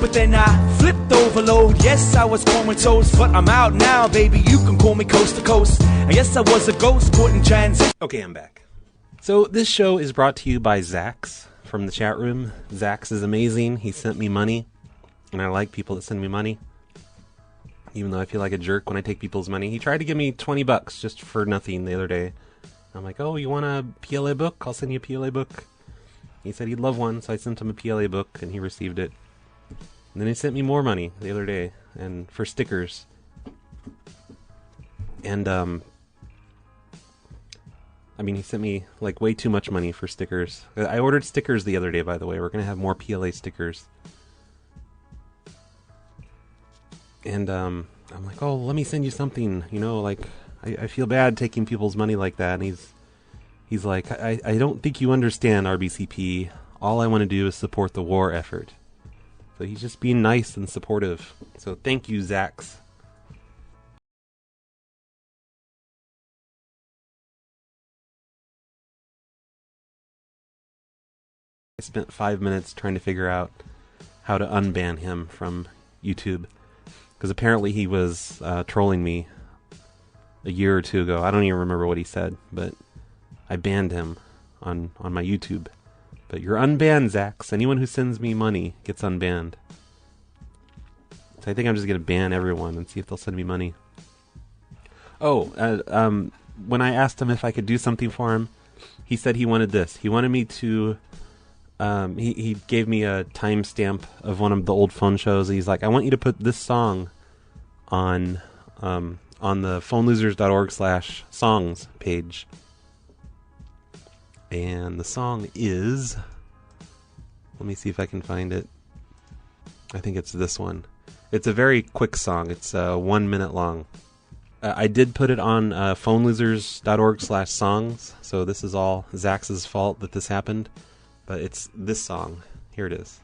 [SPEAKER 12] But then I flipped overload. Yes, I was comatose, but I'm out now, baby. You can call me coast to coast. I guess I was a ghost caught in transit.
[SPEAKER 6] Okay, I'm back. So this show is brought to you by Zax from the chat room. Zax is amazing. He sent me money, and I like people that send me money, even though I feel like a jerk when I take people's money. He tried to give me $20 just for nothing the other day. I'm like, oh, you want a PLA book? I'll send you a PLA book. He said he'd love one, so I sent him a PLA book, and he received it. And then he sent me more money the other day, and for stickers. And, he sent me, way too much money for stickers. I ordered stickers the other day, by the way. We're going to have more PLA stickers. And, I'm like, oh, let me send you something, I feel bad taking people's money like that. And he's like, I don't think you understand, RBCP. All I want to do is support the war effort. So he's just being nice and supportive. So thank you, Zax. I spent 5 minutes trying to figure out how to unban him from YouTube. Because apparently he was trolling me a year or two ago. I don't even remember what he said, but I banned him on my YouTube. But you're unbanned, Zax. Anyone who sends me money gets unbanned. So I think I'm just going to ban everyone and see if they'll send me money. Oh, when I asked him if I could do something for him, he said he wanted this. He wanted me to... he gave me a timestamp of one of the old phone shows. He's like, I want you to put this song on the phonelosers.org/songs page. And the song is... Let me see if I can find it. I think it's this one. It's a very quick song. It's 1 minute long. I did put it on phonelosers.org/songs, so this is all Zax's fault that this happened. But it's this song. Here it is.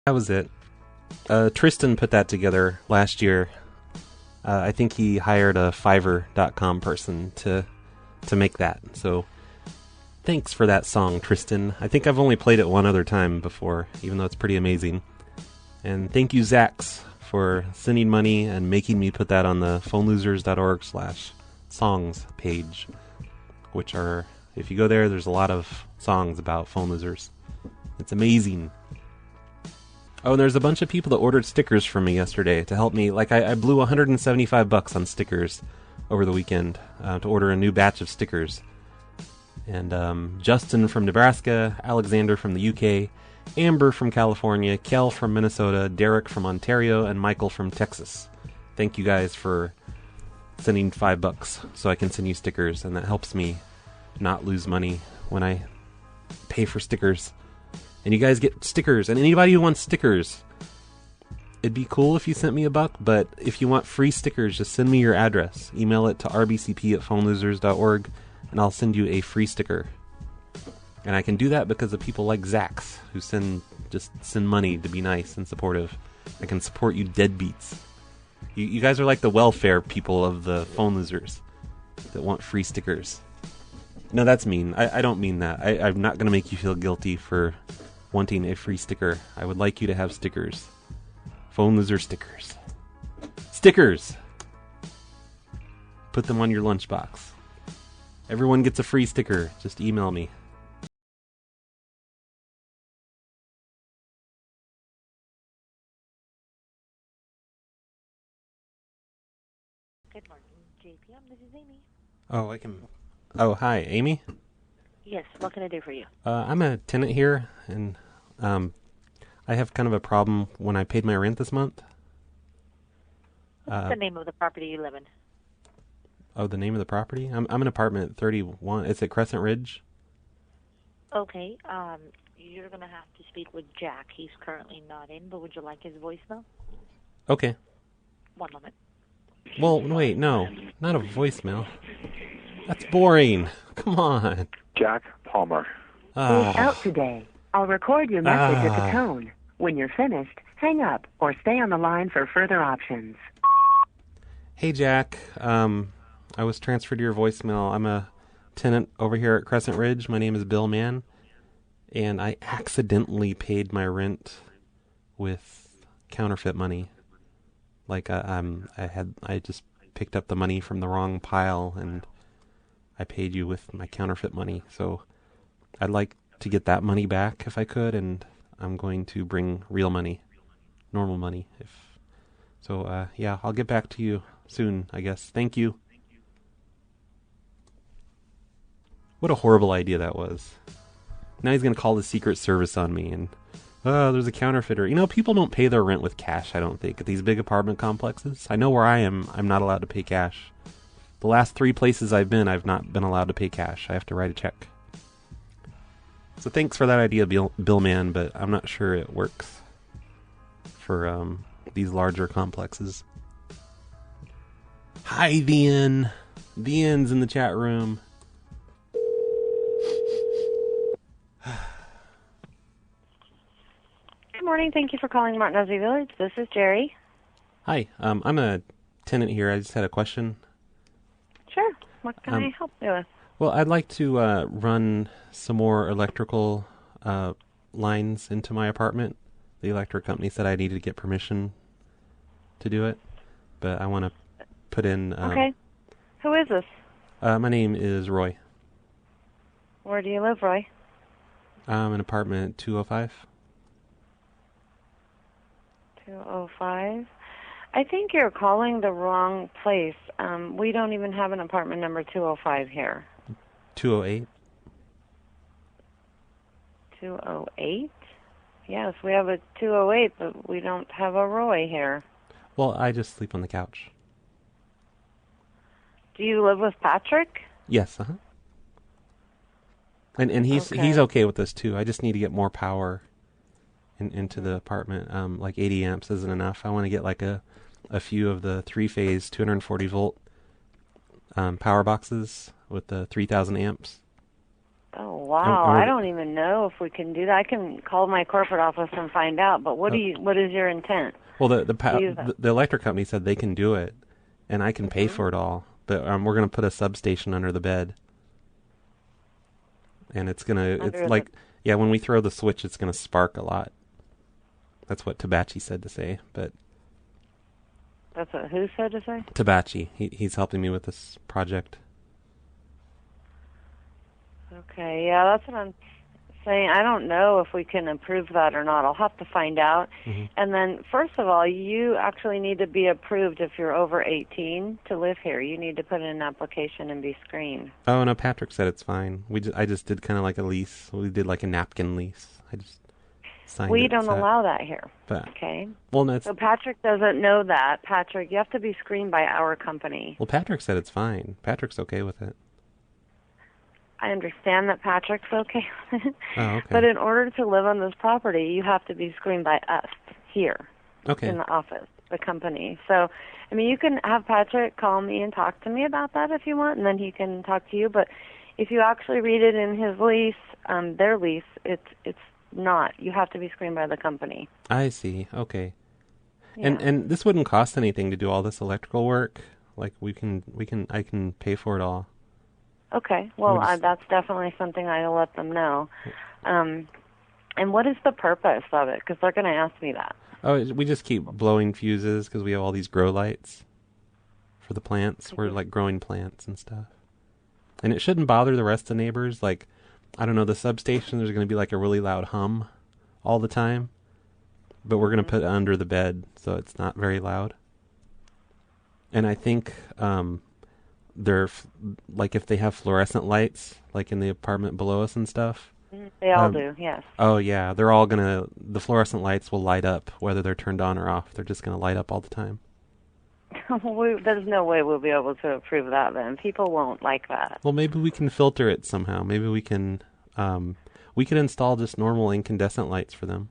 [SPEAKER 6] That was it. Tristan put that together last year. I think he hired a Fiverr.com person to make that. So thanks for that song, Tristan. I think I've only played it one other time before, even though it's pretty amazing. And thank you, Zax, for sending money and making me put that on the phonelosers.org/songs page, which are, if you go there, there's a lot of songs about phone losers. It's amazing. Oh, and there's a bunch of people that ordered stickers from me yesterday to help me. Like, I blew $175 on stickers over the weekend to order a new batch of stickers. And Justin from Nebraska, Alexander from the UK, Amber from California, Kel from Minnesota, Derek from Ontario, and Michael from Texas. Thank you guys for sending $5 so I can send you stickers, and that helps me not lose money when I pay for stickers. And you guys get stickers, and anybody who wants stickers, it'd be cool if you sent me $1, but if you want free stickers, just send me your address. Email it to rbcp@phonelosers.org, and I'll send you a free sticker. And I can do that because of people like Zax, who send money to be nice and supportive. I can support you deadbeats. You guys are like the welfare people of the phone losers that want free stickers. No, that's mean. I don't mean that. I'm not going to make you feel guilty for wanting a free sticker. I would like you to have stickers. Phone loser stickers. Stickers! Put them on your lunchbox. Everyone gets a free sticker. Just email me.
[SPEAKER 13] Good morning, JPM. This is Amy.
[SPEAKER 6] Oh, I can... Oh, hi, Amy?
[SPEAKER 13] Yes, what can I do for you?
[SPEAKER 6] I'm a tenant here, and I have kind of a problem when I paid my rent this month.
[SPEAKER 13] What's the name of the property you live in?
[SPEAKER 6] Oh, the name of the property? I'm in apartment 31. It's at Crescent Ridge.
[SPEAKER 13] Okay, you're going to have to speak with Jack. He's currently not in, but would you like his voicemail?
[SPEAKER 6] Okay.
[SPEAKER 13] One moment.
[SPEAKER 6] Well, wait, no. Not a voicemail. That's boring. Come on.
[SPEAKER 14] Jack Palmer.
[SPEAKER 15] Who's out today? I'll record your message at the tone. When you're finished, hang up or stay on the line for further options.
[SPEAKER 6] Hey, Jack. I was transferred to your voicemail. I'm a tenant over here at Crescent Ridge. My name is Billman, and I accidentally paid my rent with counterfeit money. Like I just picked up the money from the wrong pile, and I paid you with my counterfeit money. So I'd like to get that money back if I could, and I'm going to bring real money, normal money. Yeah, I'll get back to you soon, I guess. Thank you. What a horrible idea that was. Now he's going to call the Secret Service on me and, oh, there's a counterfeiter. You know, people don't pay their rent with cash, I don't think, at these big apartment complexes. I know where I am, I'm not allowed to pay cash. The last 3 places I've been, I've not been allowed to pay cash. I have to write a check. So thanks for that idea, Billman, but I'm not sure it works for these larger complexes. Hi, Vian. Vian's in the chat room.
[SPEAKER 14] Good morning. Thank you for calling Martin Ozzie Village. This is Jerry.
[SPEAKER 6] Hi. I'm a tenant here. I just had a question.
[SPEAKER 14] Sure. What can I help you with?
[SPEAKER 6] Well, I'd like to run some more electrical lines into my apartment. The electric company said I needed to get permission to do it, but I want to put in...
[SPEAKER 14] okay. Who is this?
[SPEAKER 6] My name is Roy.
[SPEAKER 14] Where do you live, Roy?
[SPEAKER 6] I'm in apartment 205.
[SPEAKER 14] 205. I think you're calling the wrong place. We don't even have an apartment number 205 here.
[SPEAKER 6] 208?
[SPEAKER 14] 208? Yes, we have a 208, but we don't have a Roy here.
[SPEAKER 6] Well, I just sleep on the couch.
[SPEAKER 14] Do you live with Patrick?
[SPEAKER 6] Yes, uh-huh. And he's okay with this too. I just need to get more power into the apartment. Like 80 amps isn't enough. I want to get like a few of the 3-phase 240 volt power boxes with the 3,000 amps.
[SPEAKER 14] Oh wow! I don't even know if we can do that. I can call my corporate office and find out. But what is your intent?
[SPEAKER 6] Well, the electric company said they can do it, and I can pay for it all. But we're gonna put a substation under the bed, and when we throw the switch, it's gonna spark a lot. That's what Tabachi said to say, but.
[SPEAKER 14] That's what who said to say?
[SPEAKER 6] Tabachi. He's helping me with this project.
[SPEAKER 14] Okay, yeah, that's what I'm saying. I don't know if we can approve that or not. I'll have to find out. Mm-hmm. And then, first of all, you actually need to be approved if you're over 18 to live here. You need to put in an application and be screened.
[SPEAKER 6] Oh, no, Patrick said it's fine. I just did kind of like a lease. We did like a napkin lease. I just signed it.
[SPEAKER 14] We don't allow that here.
[SPEAKER 6] But,
[SPEAKER 14] okay.
[SPEAKER 6] Well, no,
[SPEAKER 14] so Patrick doesn't know that. Patrick, you have to be screened by our company.
[SPEAKER 6] Well, Patrick said it's fine. Patrick's okay with it.
[SPEAKER 14] I understand that Patrick's okay with it.
[SPEAKER 6] Oh, okay.
[SPEAKER 14] But in order to live on this property, you have to be screened by us here in the office, the company. So, I mean, you can have Patrick call me and talk to me about that if you want, and then he can talk to you. But if you actually read it in his lease, their lease, it's not. You have to be screened by the company.
[SPEAKER 6] I see. Okay.
[SPEAKER 14] Yeah.
[SPEAKER 6] And this wouldn't cost anything to do all this electrical work. Like I can pay for it all.
[SPEAKER 14] Okay. Well, that's definitely something I'll let them know. And what is the purpose of it? Because they're going to ask me that.
[SPEAKER 6] Oh, we just keep blowing fuses because we have all these grow lights for the plants. Mm-hmm. We're like growing plants and stuff. And it shouldn't bother the rest of the neighbors. Like, I don't know, the substation, there's going to be like a really loud hum all the time. But we're going to put it under the bed so it's not very loud. And I think... they're like if they have fluorescent lights like in the apartment below us and stuff.
[SPEAKER 14] They all do, yes.
[SPEAKER 6] Oh yeah, the fluorescent lights will light up whether they're turned on or off. They're just gonna light up all the time.
[SPEAKER 14] There's no way we'll be able to approve that then. People won't like that.
[SPEAKER 6] Well, maybe we can filter it somehow. Maybe we can we could install just normal incandescent lights for them.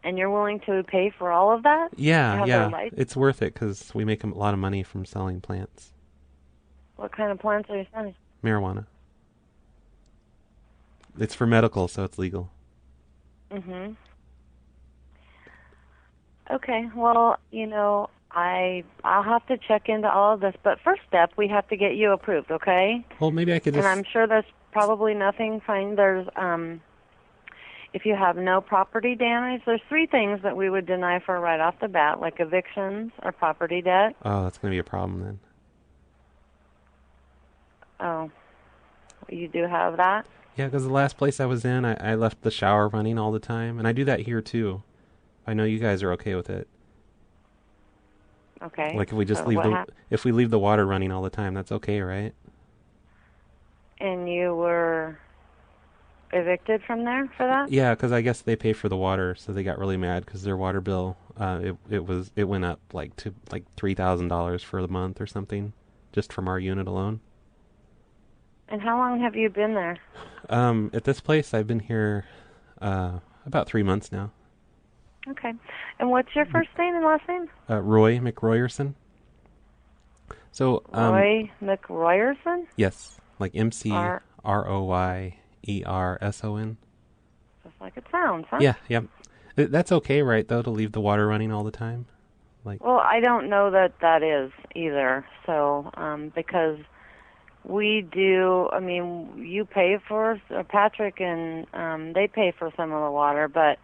[SPEAKER 14] And you're willing to pay for all of that?
[SPEAKER 6] Yeah. It's worth it because we make a lot of money from selling plants.
[SPEAKER 14] What kind of plants are you selling?
[SPEAKER 6] Marijuana. It's for medical, so it's legal.
[SPEAKER 14] Mm-hmm. Okay, well, I'll have to check into all of this, but first step, we have to get you approved, okay?
[SPEAKER 6] Well, maybe I could just...
[SPEAKER 14] And I'm sure there's probably nothing fine. There's, if you have no property damage, there's 3 things that we would deny for right off the bat, like evictions or property debt.
[SPEAKER 6] Oh, that's going to be a problem then.
[SPEAKER 14] Oh, you do have that?
[SPEAKER 6] Yeah, because the last place I was in, I left the shower running all the time, and I do that here too. I know you guys are okay with it.
[SPEAKER 14] Okay.
[SPEAKER 6] Like if we just leave the water running all the time, that's okay, right?
[SPEAKER 14] And you were evicted from there for that?
[SPEAKER 6] Yeah, because I guess they pay for the water, so they got really mad because their water bill it went up to $3,000 for the month or something, just from our unit alone.
[SPEAKER 14] And how long have you been there?
[SPEAKER 6] At this place, I've been here about 3 months now.
[SPEAKER 14] Okay. And what's your first name and last name?
[SPEAKER 6] Roy McRoyerson. So
[SPEAKER 14] Roy McRoyerson?
[SPEAKER 6] Yes, like McRoyerson.
[SPEAKER 14] Just like it sounds, huh?
[SPEAKER 6] Yeah. That's okay, right, though, to leave the water running all the time?
[SPEAKER 14] Well, I don't know that is either. So, because we do, I mean, you pay for, Patrick and they pay for some of the water, but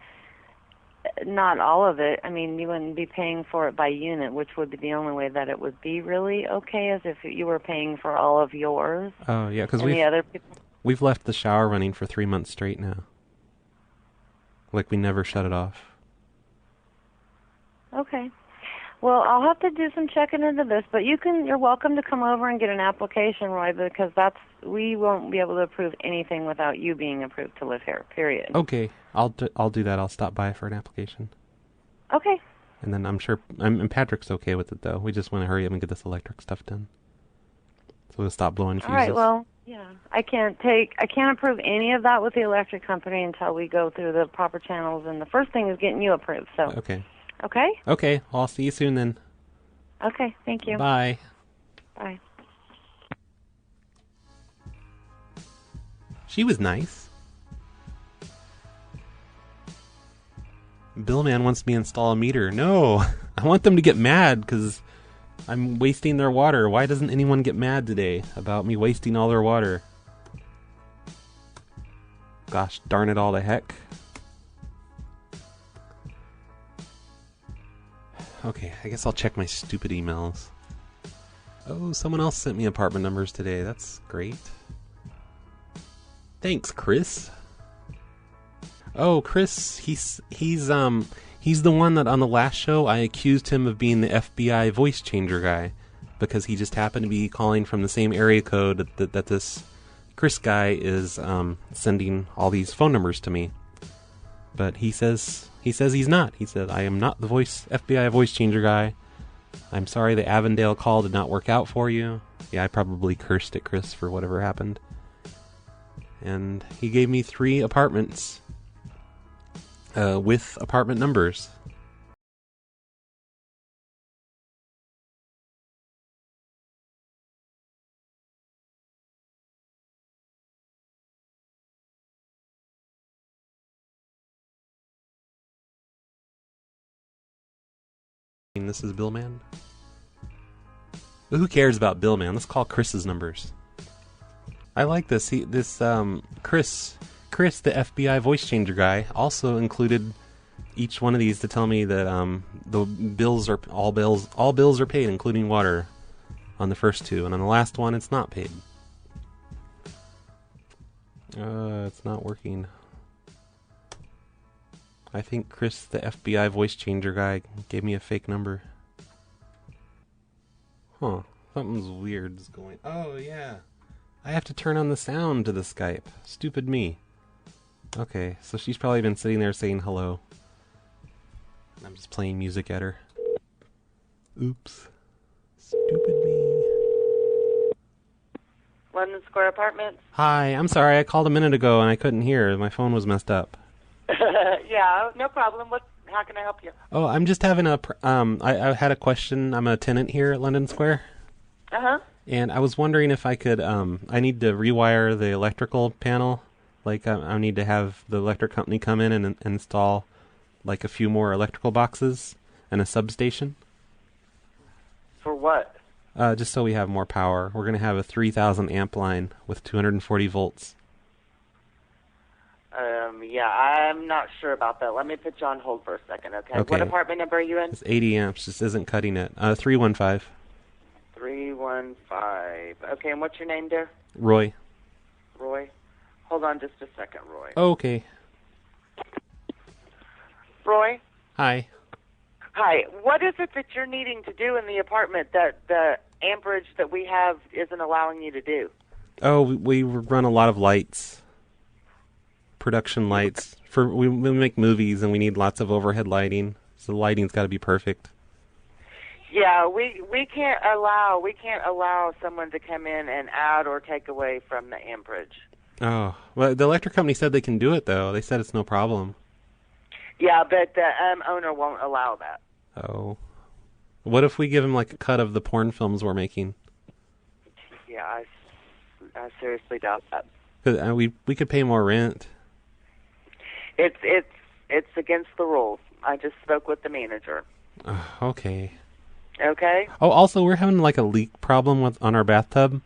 [SPEAKER 14] not all of it. I mean, you wouldn't be paying for it by unit, which would be the only way that it would be really okay, as if you were paying for all of yours.
[SPEAKER 6] Oh, yeah, because
[SPEAKER 14] the other people.
[SPEAKER 6] We've left the shower running for 3 months straight now. We never shut it off.
[SPEAKER 14] Okay. Well, I'll have to do some checking into this, but you're welcome to come over and get an application, Roy, because we won't be able to approve anything without you being approved to live here, period.
[SPEAKER 6] Okay. I'll do that. I'll stop by for an application.
[SPEAKER 14] Okay.
[SPEAKER 6] And then I'm sure Patrick's okay with it, though. We just want to hurry up and get this electric stuff done. So we'll stop blowing fuses.
[SPEAKER 14] All right, well, yeah. I can't approve any of that with the electric company until we go through the proper channels, and the first thing is getting you approved, so.
[SPEAKER 6] Okay.
[SPEAKER 14] Okay?
[SPEAKER 6] Okay. Well, I'll see you soon then.
[SPEAKER 14] Okay, thank you.
[SPEAKER 6] Bye.
[SPEAKER 14] Bye.
[SPEAKER 6] She was nice. Billman wants me to install a meter. No, I want them to get mad because I'm wasting their water. Why doesn't anyone get mad today about me wasting all their water? Gosh darn it all to heck. Okay, I guess I'll check my stupid emails. Oh, someone else sent me apartment numbers today. That's great. Thanks, Chris. Oh, Chris, he's the one that on the last show I accused him of being the FBI voice changer guy because he just happened to be calling from the same area code that this Chris guy is sending all these phone numbers to me. But he says he's not. He said, I am not the FBI voice changer guy. I'm sorry the Avondale call did not work out for you. Yeah, I probably cursed at Chris for whatever happened. And he gave me 3 apartments with apartment numbers. This is Billman. But who cares about Billman? Let's call Chris's numbers. I like this. Chris, the FBI voice changer guy, also included each one of these to tell me that the bills are all bills are paid, including water, on the first 2, and on the last one, it's not paid. It's not working. I think Chris, the FBI voice changer guy, gave me a fake number. Huh. Something's weird is going... Oh, yeah. I have to turn on the sound to the Skype. Stupid me. Okay, so she's probably been sitting there saying hello. I'm just playing music at her. Oops. Stupid me.
[SPEAKER 16] London Square Apartments.
[SPEAKER 6] Hi, I'm sorry. I called a minute ago and I couldn't hear. My phone was messed up.
[SPEAKER 16] Yeah, no problem. How can I help you?
[SPEAKER 6] Oh, I'm just having I had a question. I'm a tenant here at London Square.
[SPEAKER 16] Uh-huh.
[SPEAKER 6] And I was wondering if I could, I need to rewire the electrical panel. I need to have the electric company come in and install, a few more electrical boxes and a substation.
[SPEAKER 16] For what?
[SPEAKER 6] Just so we have more power. We're going to have a 3,000 amp line with 240 volts.
[SPEAKER 16] Yeah, I'm not sure about that. Let me put you on hold for a second, okay? What apartment number are you in?
[SPEAKER 6] It's 80 amps. Just isn't cutting it. 315.
[SPEAKER 16] 315. Okay, and what's your name, dear?
[SPEAKER 6] Roy.
[SPEAKER 16] Roy? Hold on just a second, Roy.
[SPEAKER 6] Okay.
[SPEAKER 16] Roy?
[SPEAKER 6] Hi.
[SPEAKER 16] Hi. What is it that you're needing to do in the apartment that the amperage that we have isn't allowing you to do?
[SPEAKER 6] Oh, we run a lot of lights. Production lights. We make movies and we need lots of overhead lighting. So the lighting's got to be perfect.
[SPEAKER 16] Yeah, we can't allow someone to come in and add or take away from the amperage.
[SPEAKER 6] Oh, well, the electric company said they can do it, though. They said it's no problem.
[SPEAKER 16] Yeah, but the owner won't allow that.
[SPEAKER 6] Oh. What if we give him, like, a cut of the porn films we're making?
[SPEAKER 16] Yeah, I seriously doubt that.
[SPEAKER 6] 'Cause, we could pay more rent.
[SPEAKER 16] It's against the rules. I just spoke with the manager.
[SPEAKER 6] Okay.
[SPEAKER 16] Okay?
[SPEAKER 6] Oh, also, we're having, like, a leak problem on our bathtub.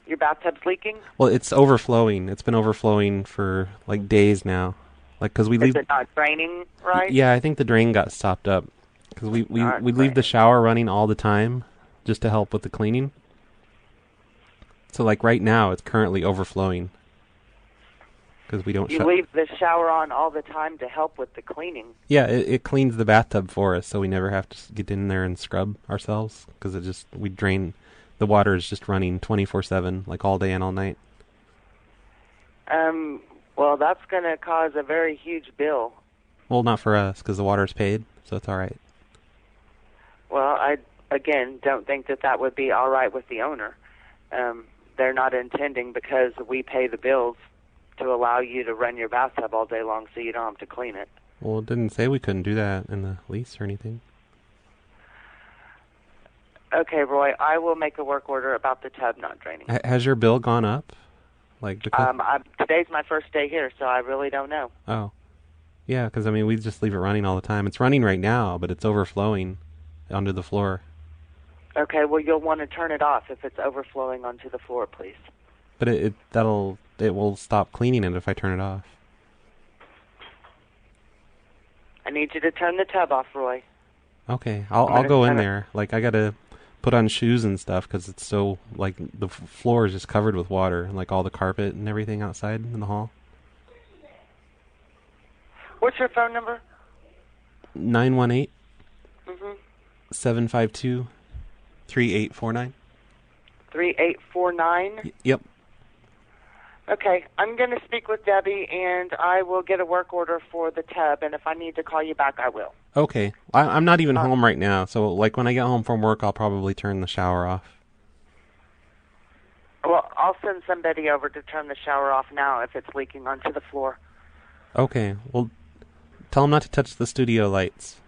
[SPEAKER 16] Your bathtub's leaking?
[SPEAKER 6] Well, it's overflowing. It's been overflowing for, like, days now. Like, because we leave...
[SPEAKER 16] Is it not draining, right?
[SPEAKER 6] Yeah, I think the drain got stopped up. Because we leave the shower running all the time just to help with the cleaning. So, like, right now, it's currently overflowing. Because we don't...
[SPEAKER 16] You leave the shower on all the time to help with the cleaning.
[SPEAKER 6] Yeah, it cleans the bathtub for us, so we never have to get in there and scrub ourselves. Because we drain... The water is just running 24/7, like all day and all night.
[SPEAKER 16] Well, that's going to cause a very huge bill.
[SPEAKER 6] Well, not for us, because the water's paid, so it's all right.
[SPEAKER 16] Well, I, again, don't think that would be all right with the owner. They're not intending, because we pay the bills, to allow you to run your bathtub all day long so you don't have to clean it.
[SPEAKER 6] Well, it didn't say we couldn't do that in the lease or anything.
[SPEAKER 16] Okay, Roy, I will make a work order about the tub not draining.
[SPEAKER 6] Has your bill gone up? Like
[SPEAKER 16] today's my first day here, so I really don't know.
[SPEAKER 6] Oh. Yeah, because, I mean, we just leave it running all the time. It's running right now, but it's overflowing onto the floor.
[SPEAKER 16] Okay, well, you'll want to turn it off if it's overflowing onto the floor, please.
[SPEAKER 6] But it will stop cleaning it if I turn it off.
[SPEAKER 16] I need you to turn the tub off, Roy.
[SPEAKER 6] Okay, I'll go in there. Like, I gotta put on shoes and stuff because it's so, like, the floor is just covered with water, and, like, all the carpet and everything outside in the hall.
[SPEAKER 16] What's your phone number?
[SPEAKER 6] 918
[SPEAKER 16] Mm-hmm.
[SPEAKER 6] 752 3849.
[SPEAKER 16] 3849?
[SPEAKER 6] Yep.
[SPEAKER 16] Okay, I'm going to speak with Debbie, and I will get a work order for the tub, and if I need to call you back, I will.
[SPEAKER 6] Okay. I'm not even home right now, so, like, when I get home from work, I'll probably turn the shower off.
[SPEAKER 16] Well, I'll send somebody over to turn the shower off now if it's leaking onto the floor.
[SPEAKER 6] Okay. Well, tell him not to touch the studio lights.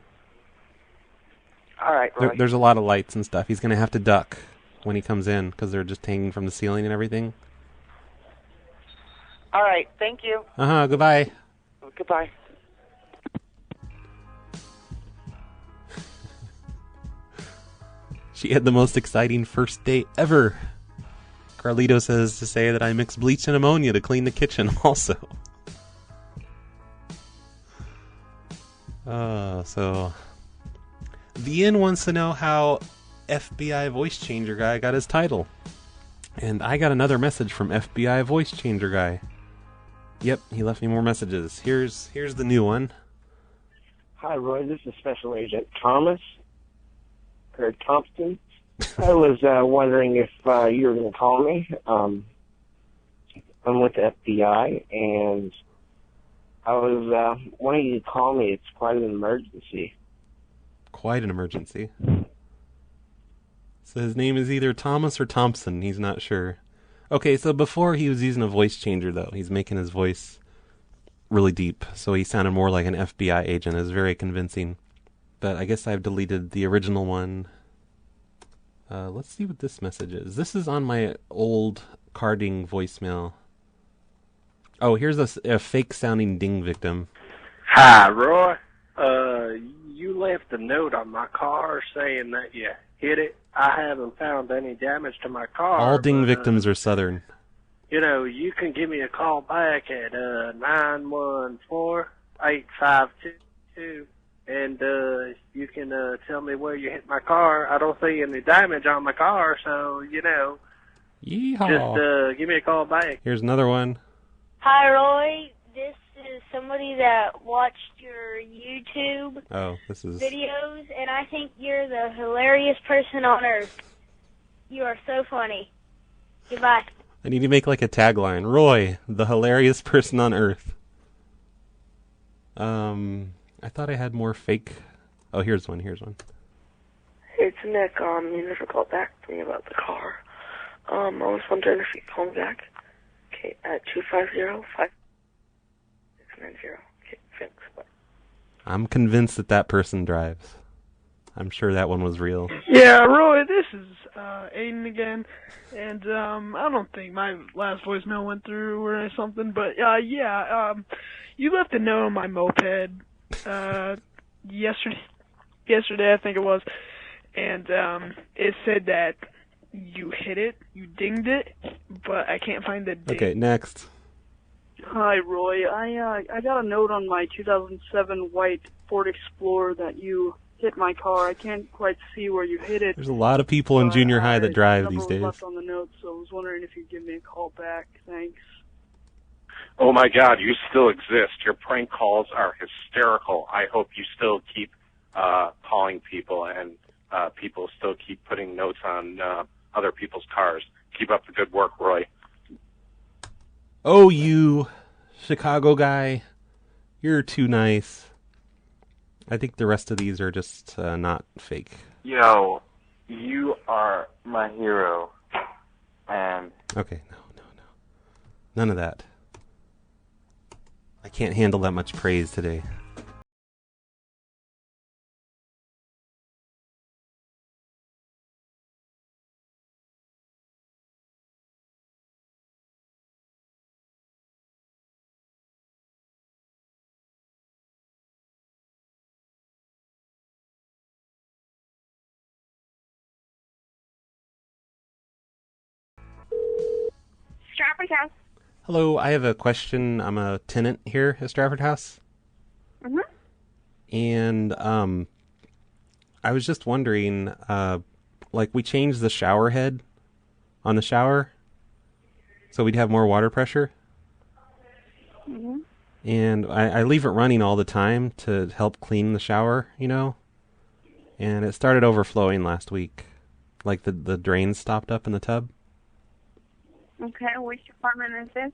[SPEAKER 16] All right, Roy.
[SPEAKER 6] There's a lot of lights and stuff. He's going to have to duck when he comes in because they're just hanging from the ceiling and everything.
[SPEAKER 16] All right, thank you.
[SPEAKER 6] Goodbye.
[SPEAKER 16] Goodbye.
[SPEAKER 6] She had the most exciting first date ever. Carlito says to say that I mix bleach and ammonia to clean the kitchen also. So Vian wants to know how FBI voice changer guy got his title. And I got another message from FBI voice changer guy. Yep, he left me more messages. Here's the new one.
[SPEAKER 17] Hi, Roy. This is Special Agent Thomas, or Thompson. I was wondering if you were going to call me. I'm with the FBI, and I was wanting you to call me. It's quite an emergency.
[SPEAKER 6] Quite an emergency? So his name is either Thomas or Thompson. He's not sure. Okay, so before he was using a voice changer, though. He's making his voice really deep, so he sounded more like an FBI agent. It was very convincing. But I guess I've deleted the original one. Let's see what this message is. This is on my old carding voicemail. Oh, here's a fake-sounding ding victim.
[SPEAKER 18] Hi, Roy. You left a note on my car saying that you hit it. I haven't found any damage to my car.
[SPEAKER 6] All ding victims are Southern.
[SPEAKER 18] You know, you can give me a call back at 914-8522, and you can tell me where you hit my car. I don't see any damage on my car, so, you know,
[SPEAKER 6] Yeehaw.
[SPEAKER 18] just give me a call back.
[SPEAKER 6] Here's another one.
[SPEAKER 19] Hi, Roy. This is somebody that watched your YouTube videos, and I think you're the hilarious person on earth. You are so funny. Goodbye.
[SPEAKER 6] I need to make like a tagline. Roy, the hilarious person on earth. I thought I had more fake. Oh, here's one.
[SPEAKER 20] It's Nick. You never called back to me about the car. I was wondering if you'd call me back. Okay, at 250-5690. Okay, thanks. Bye.
[SPEAKER 6] I'm convinced that person drives. I'm sure that one was real.
[SPEAKER 21] Yeah, Roy, this is Aiden again, and I don't think my last voicemail went through or something, but you left a note on my moped yesterday I think it was, and it said that you hit it, you dinged it, but I can't find the ding.
[SPEAKER 6] Okay, next.
[SPEAKER 22] Hi, Roy. I got a note on my 2007 white Ford Explorer that you hit my car. I can't quite see where you hit it.
[SPEAKER 6] There's a lot of people in junior high that drive these days.
[SPEAKER 22] Left on the note, so I was wondering if you'd give me a call back. Thanks.
[SPEAKER 23] Oh my God, you still exist. Your prank calls are hysterical. I hope you still keep calling people and people still keep putting notes on other people's cars. Keep up the good work, Roy.
[SPEAKER 6] Oh, you Chicago guy. You're too nice. I think the rest of these are just not fake.
[SPEAKER 24] Yo, you are my hero. And
[SPEAKER 6] okay, no. None of that. I can't handle that much praise today.
[SPEAKER 7] Stratford House.
[SPEAKER 6] Hello, I have a question. I'm a tenant here at Stratford House.
[SPEAKER 7] Mm-hmm.
[SPEAKER 6] And I was just wondering, we changed the shower head on the shower so we'd have more water pressure.
[SPEAKER 7] Mm-hmm.
[SPEAKER 6] And I leave it running all the time to help clean the shower, And it started overflowing last week. Like the drains stopped up in the tub.
[SPEAKER 7] Okay, which apartment is this?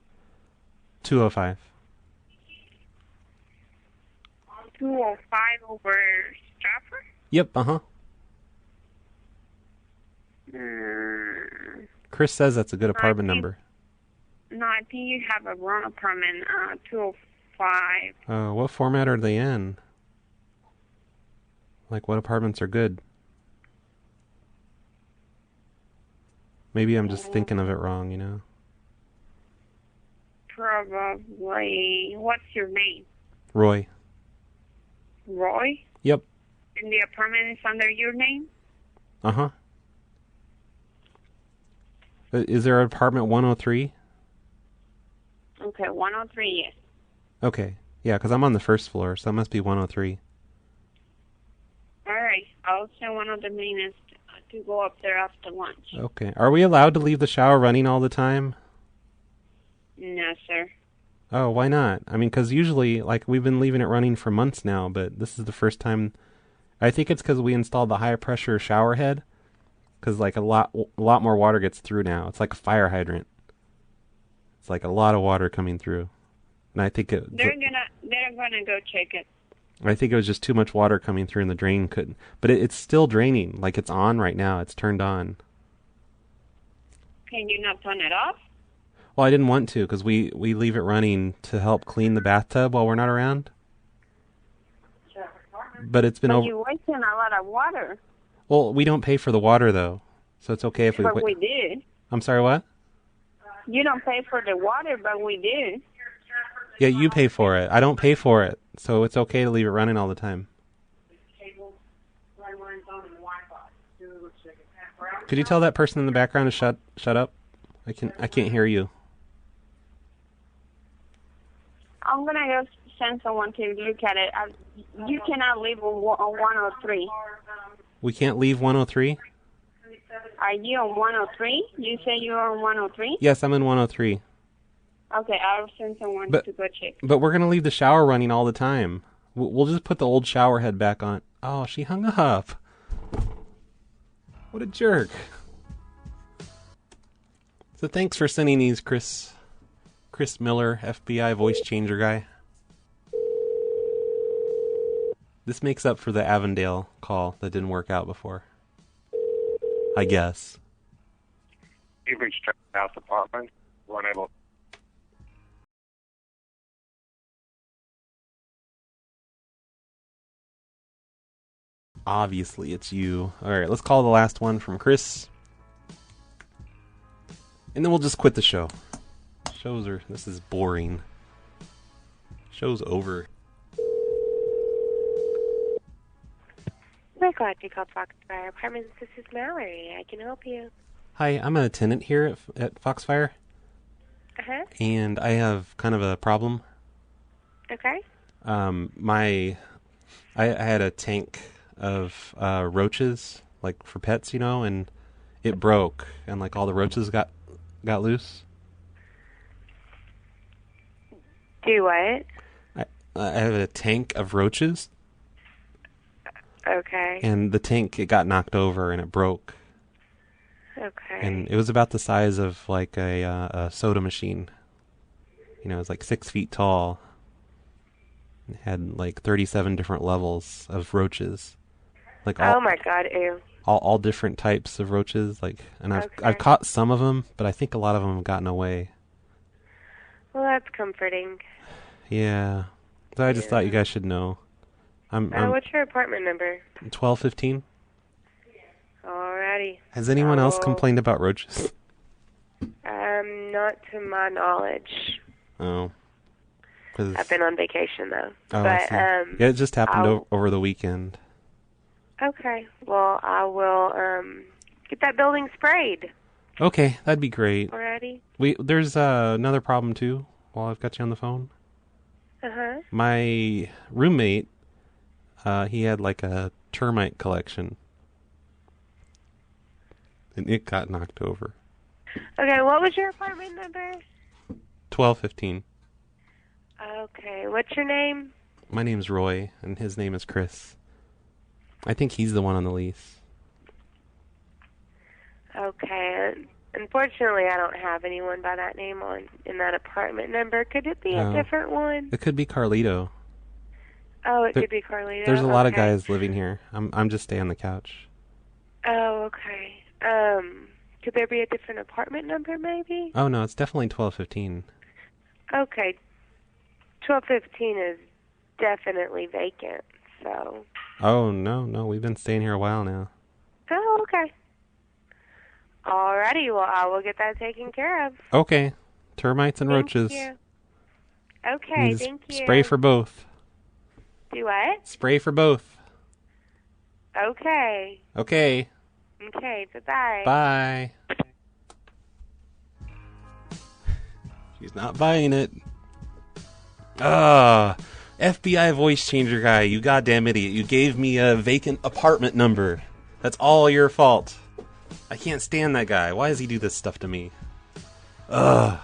[SPEAKER 6] 205.
[SPEAKER 7] 205 over Stratford?
[SPEAKER 6] Yep, uh-huh. Chris says that's a good apartment number.
[SPEAKER 7] No, I think you have a wrong apartment, 205.
[SPEAKER 6] What format are they in? Like, what apartments are good? Maybe I'm just thinking of it wrong,
[SPEAKER 7] Probably. What's your name?
[SPEAKER 6] Roy.
[SPEAKER 7] Roy?
[SPEAKER 6] Yep.
[SPEAKER 7] And the apartment is under your name?
[SPEAKER 6] Uh-huh. Is there an apartment 103?
[SPEAKER 7] Okay, 103, yes.
[SPEAKER 6] Okay. Yeah, because I'm on the first floor, so that must be 103.
[SPEAKER 7] All right. I'll send one of the maintenance to go up there after lunch.
[SPEAKER 6] Okay. Are we allowed to leave the shower running all the time?
[SPEAKER 7] No, sir.
[SPEAKER 6] Oh, why not? I mean, because usually, we've been leaving it running for months now, but this is the first time. I think it's because we installed the high-pressure shower head, because, a lot more water gets through now. It's like a fire hydrant. It's like a lot of water coming through. And I think
[SPEAKER 7] they're gonna go check it.
[SPEAKER 6] I think it was just too much water coming through and the drain couldn't. But it's still draining. It's on right now. It's turned on.
[SPEAKER 7] Can you not turn it off?
[SPEAKER 6] Well, I didn't want to because we leave it running to help clean the bathtub while we're not around. But it's been over.
[SPEAKER 7] You're wasting a lot of water.
[SPEAKER 6] Well, we don't pay for the water, though. So it's okay if we...
[SPEAKER 7] But we did.
[SPEAKER 6] I'm sorry, what?
[SPEAKER 7] You don't pay for the water, but we did.
[SPEAKER 6] Yeah, you pay for it. I don't pay for it. So it's okay to leave it running all the time. Could you tell that person in the background to shut up? I can't hear you.
[SPEAKER 7] I'm gonna go send someone to look at it. You cannot leave on 103.
[SPEAKER 6] We can't leave 103?
[SPEAKER 7] Are you on 103? You say you're on 103?
[SPEAKER 6] Yes, I'm in 103.
[SPEAKER 7] Okay, I'll send someone to go check.
[SPEAKER 6] But we're going to leave the shower running all the time. We'll just put the old shower head back on. Oh, she hung up. What a jerk. So thanks for sending these, Chris Miller, FBI voice changer guy. This makes up for the Avondale call that didn't work out before, I guess.
[SPEAKER 23] You've reached House Apartment. We're unable.
[SPEAKER 6] Obviously, it's you. All right, let's call the last one from Chris. And then we'll just quit the show. This is boring. Show's over.
[SPEAKER 1] We're glad you called Foxfire Apartments. This is Mallory. I can help you.
[SPEAKER 6] Hi, I'm a tenant here at Foxfire.
[SPEAKER 1] Uh-huh.
[SPEAKER 6] And I have kind of a problem.
[SPEAKER 1] Okay.
[SPEAKER 6] I had a tank of roaches, like for pets, and it broke, and like all the roaches got loose.
[SPEAKER 1] Do what?
[SPEAKER 6] I have a tank of roaches.
[SPEAKER 1] Okay.
[SPEAKER 6] And the tank, it got knocked over and it broke.
[SPEAKER 1] Okay.
[SPEAKER 6] And it was about the size of like a soda machine. It was like 6 feet tall. It had like 37 different levels of roaches. Like
[SPEAKER 1] oh my God, ew.
[SPEAKER 6] All different types of roaches. And I've caught some of them, but I think a lot of them have gotten away.
[SPEAKER 1] Well, that's comforting.
[SPEAKER 6] Yeah. So I just thought you guys should know.
[SPEAKER 1] What's your apartment number?
[SPEAKER 6] 1215.
[SPEAKER 1] Alrighty.
[SPEAKER 6] Has anyone else complained about roaches?
[SPEAKER 1] Not to my knowledge.
[SPEAKER 6] Oh.
[SPEAKER 1] I've been on vacation though.
[SPEAKER 6] Oh,
[SPEAKER 1] but
[SPEAKER 6] I see. Yeah, it just happened over the weekend.
[SPEAKER 1] Okay. Well, I will get that building sprayed.
[SPEAKER 6] Okay, that'd be great.
[SPEAKER 1] Alrighty.
[SPEAKER 6] There's another problem too. While I've got you on the phone.
[SPEAKER 1] Uh-huh.
[SPEAKER 6] My roommate, he had like a termite collection. And it got knocked over.
[SPEAKER 1] Okay, what was your apartment number?
[SPEAKER 6] 1215.
[SPEAKER 1] Okay, what's your name?
[SPEAKER 6] My name's Roy, and his name is Chris. I think he's the one on the lease.
[SPEAKER 1] Okay, unfortunately I don't have anyone by that name in that apartment number. Could it be a different one?
[SPEAKER 6] It could be Carlito.
[SPEAKER 1] Oh, it could be Carlito.
[SPEAKER 6] There's a lot of guys living here. I'm just staying on the couch.
[SPEAKER 1] Oh, okay. Could there be a different apartment number, maybe?
[SPEAKER 6] Oh, no, it's definitely 1215.
[SPEAKER 1] Okay. 1215 is definitely vacant, so...
[SPEAKER 6] Oh, no, we've been staying here a while now.
[SPEAKER 1] Oh, okay. Alrighty, well, I will get that taken care of.
[SPEAKER 6] Okay. Termites and roaches.
[SPEAKER 1] Thank you. Okay, thank you.
[SPEAKER 6] Spray for both.
[SPEAKER 1] Do what?
[SPEAKER 6] Spray for both.
[SPEAKER 1] Okay.
[SPEAKER 6] Okay.
[SPEAKER 1] Okay, bye-bye.
[SPEAKER 6] Bye. She's not buying it. FBI voice changer guy, you goddamn idiot. You gave me a vacant apartment number. That's all your fault. I can't stand that guy. Why does he do this stuff to me? Ugh.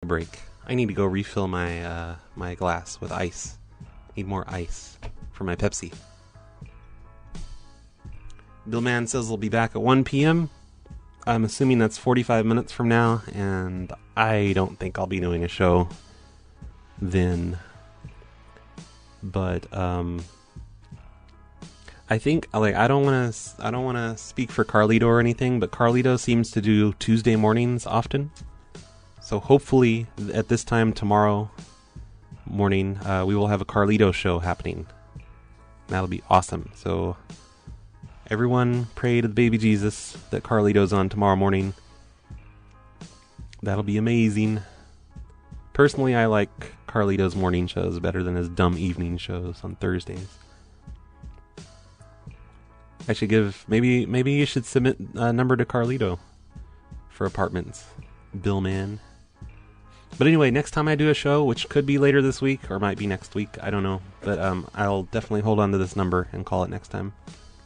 [SPEAKER 6] Break. I need to go refill my my glass with ice. Need more ice for my Pepsi. Billman says he'll be back at 1 p.m. I'm assuming that's 45 minutes from now, and I don't think I'll be doing a show then. But I think I don't want to speak for Carlito or anything, but Carlito seems to do Tuesday mornings often. So hopefully at this time tomorrow morning, we will have a Carlito show happening. That'll be awesome. So everyone pray to the baby Jesus that Carlito's on tomorrow morning. That'll be amazing. Personally, I like Carlito's morning shows better than his dumb evening shows on Thursdays. I should maybe you should submit a number to Carlito for apartments. Billman. But anyway, next time I do a show, which could be later this week or might be next week, I don't know. But I'll definitely hold on to this number and call it next time.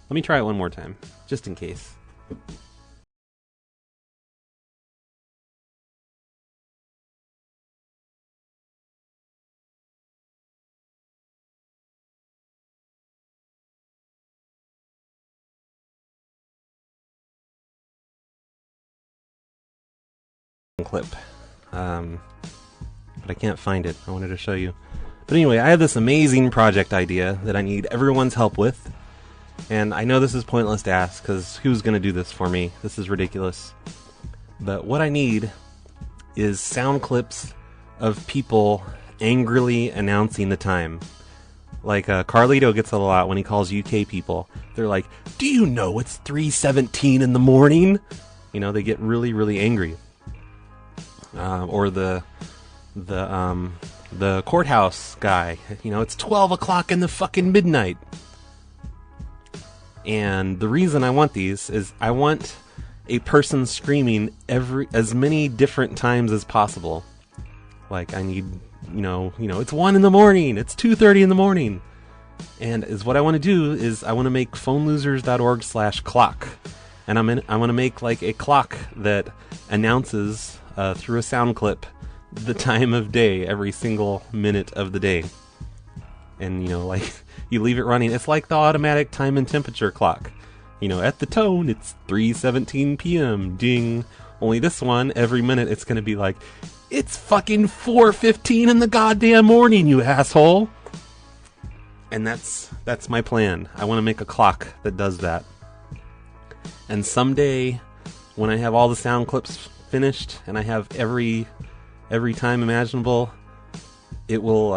[SPEAKER 6] Let me try it one more time, just in case. clip. But I can't find it. I wanted to show you. But anyway, I have this amazing project idea that I need everyone's help with. And I know this is pointless to ask, because who's going to do this for me? This is ridiculous. But what I need is sound clips of people angrily announcing the time. Like Carlito gets it a lot when he calls UK people. They're like, "Do you know it's 3:17 in the morning?" You know, they get really, really angry. Or the courthouse guy. You know, it's 12 o'clock in the fucking midnight. And the reason I want these is I want a person screaming as many different times as possible. Like I need, you know, it's 1 in the morning, it's 2:30 in the morning. And what I want to do is I want to make phonelosers.org/clock. And I want to make like a clock that announces through a sound clip the time of day every single minute of the day. And, you know, like you leave it running. It's like the automatic time and temperature clock. You know, at the tone, it's 3:17 p.m. Ding. Only this one, every minute, it's going to be like, it's fucking 4:15 in the goddamn morning, you asshole. And that's my plan. I want to make a clock that does that. And someday, when I have all the sound clips finished and I have every time imaginable, it will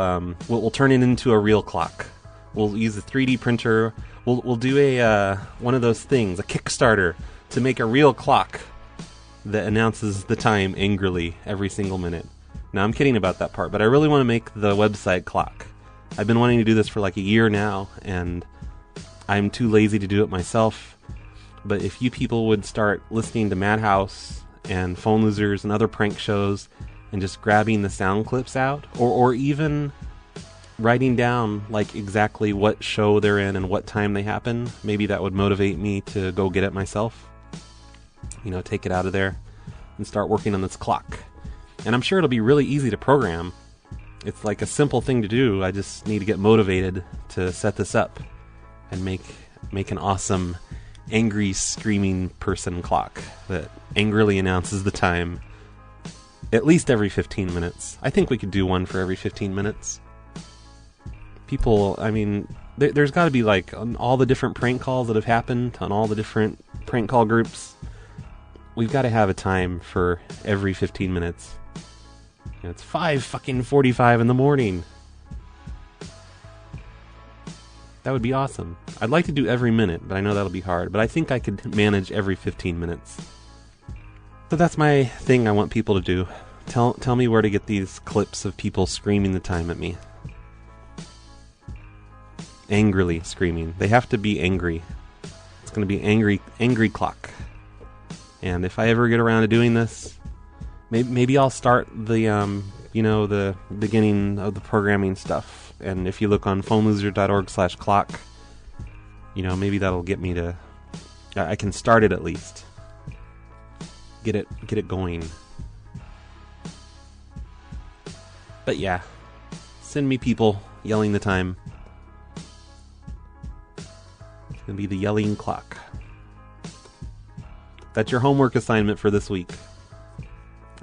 [SPEAKER 6] we'll turn it into a real clock. We'll use a 3D printer. We'll do a one of those things, a Kickstarter, to make a real clock that announces the time angrily every single minute. Now, I'm kidding about that part, but I really want to make the website clock. I've been wanting to do this for like a year now, and I'm too lazy to do it myself. But if you people would start listening to Madhouse and Phone Losers and other prank shows and just grabbing the sound clips out, or even writing down like exactly what show they're in and what time they happen, maybe that would motivate me to go get it myself. You know, take it out of there and start working on this clock. And I'm sure it'll be really easy to program. It's like a simple thing to do. I just need to get motivated to set this up and make an awesome angry screaming person clock that angrily announces the time at least every 15 minutes. I think we could do one for every 15 minutes. People, I mean, there's got to be like on all the different prank calls that have happened on all the different prank call groups. We've got to have a time for every 15 minutes. And it's 5:45 in the morning. That would be awesome. I'd like to do every minute, but I know that'll be hard. But I think I could manage every 15 minutes. So that's my thing I want people to do. Tell me where to get these clips of people screaming the time at me. Angrily screaming. They have to be angry. It's going to be angry clock. And if I ever get around to doing this, maybe I'll start the the beginning of the programming stuff. And if you look on phonelosers.org/clock, maybe that'll get me to. I can start it at least. Get it going. But yeah, send me people yelling the time. It's gonna be the yelling clock. That's your homework assignment for this week.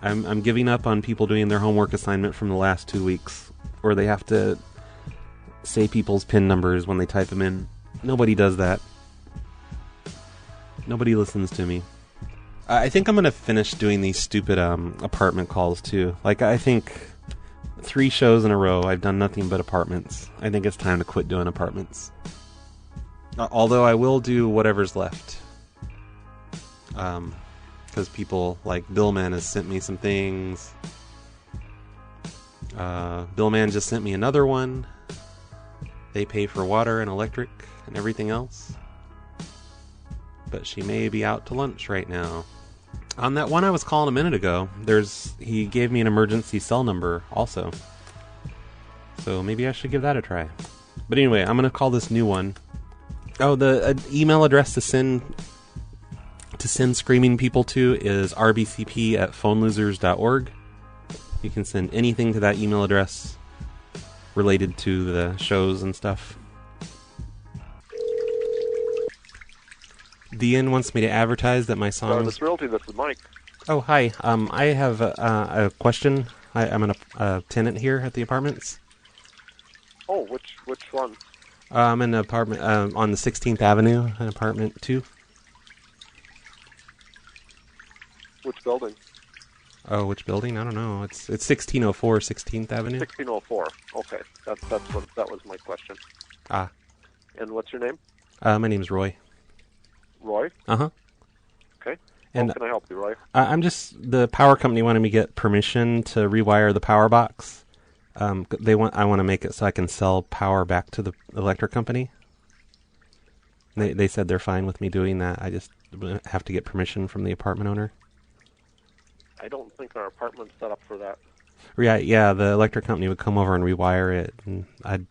[SPEAKER 6] I'm giving up on people doing their homework assignment from the last 2 weeks, where they have to say people's PIN numbers when they type them in. Nobody does that. Nobody listens to me. I think I'm going to finish doing these stupid apartment calls too. Like, I think 3 shows in a row I've done nothing but apartments. I think it's time to quit doing apartments. Although I will do whatever's left. Because people like Billman has sent me some things. Billman just sent me another one. They pay for water and electric and everything else. But she may be out to lunch right now. On that one I was calling a minute ago, he gave me an emergency cell number also. So maybe I should give that a try. But anyway, I'm going to call this new one. Oh, the email address to send screaming people to is rbcp@phonelosers.org. You can send anything to that email address related to the shows and stuff. Dean wants me to advertise that my songs...
[SPEAKER 2] Realty, this is Mike.
[SPEAKER 6] Oh, hi. I have a question. I'm a tenant here at the apartments.
[SPEAKER 2] Oh, which one?
[SPEAKER 6] I'm in an apartment on the 16th Avenue, in apartment 2.
[SPEAKER 2] Which building?
[SPEAKER 6] Oh, which building? I don't know. It's 1604 16th Avenue.
[SPEAKER 2] 1604. Okay, that was my question.
[SPEAKER 6] Ah.
[SPEAKER 2] And what's your name?
[SPEAKER 6] My name's Roy.
[SPEAKER 2] Roy?
[SPEAKER 6] Uh-huh.
[SPEAKER 2] Okay.
[SPEAKER 6] And
[SPEAKER 2] How can I help you, Roy?
[SPEAKER 6] the power company wanted me to get permission to rewire the power box. I want to make it so I can sell power back to the electric company. They said they're fine with me doing that. I just have to get permission from the apartment owner.
[SPEAKER 2] I don't think our apartment's set up for that.
[SPEAKER 6] Yeah, the electric company would come over and rewire it, and I'd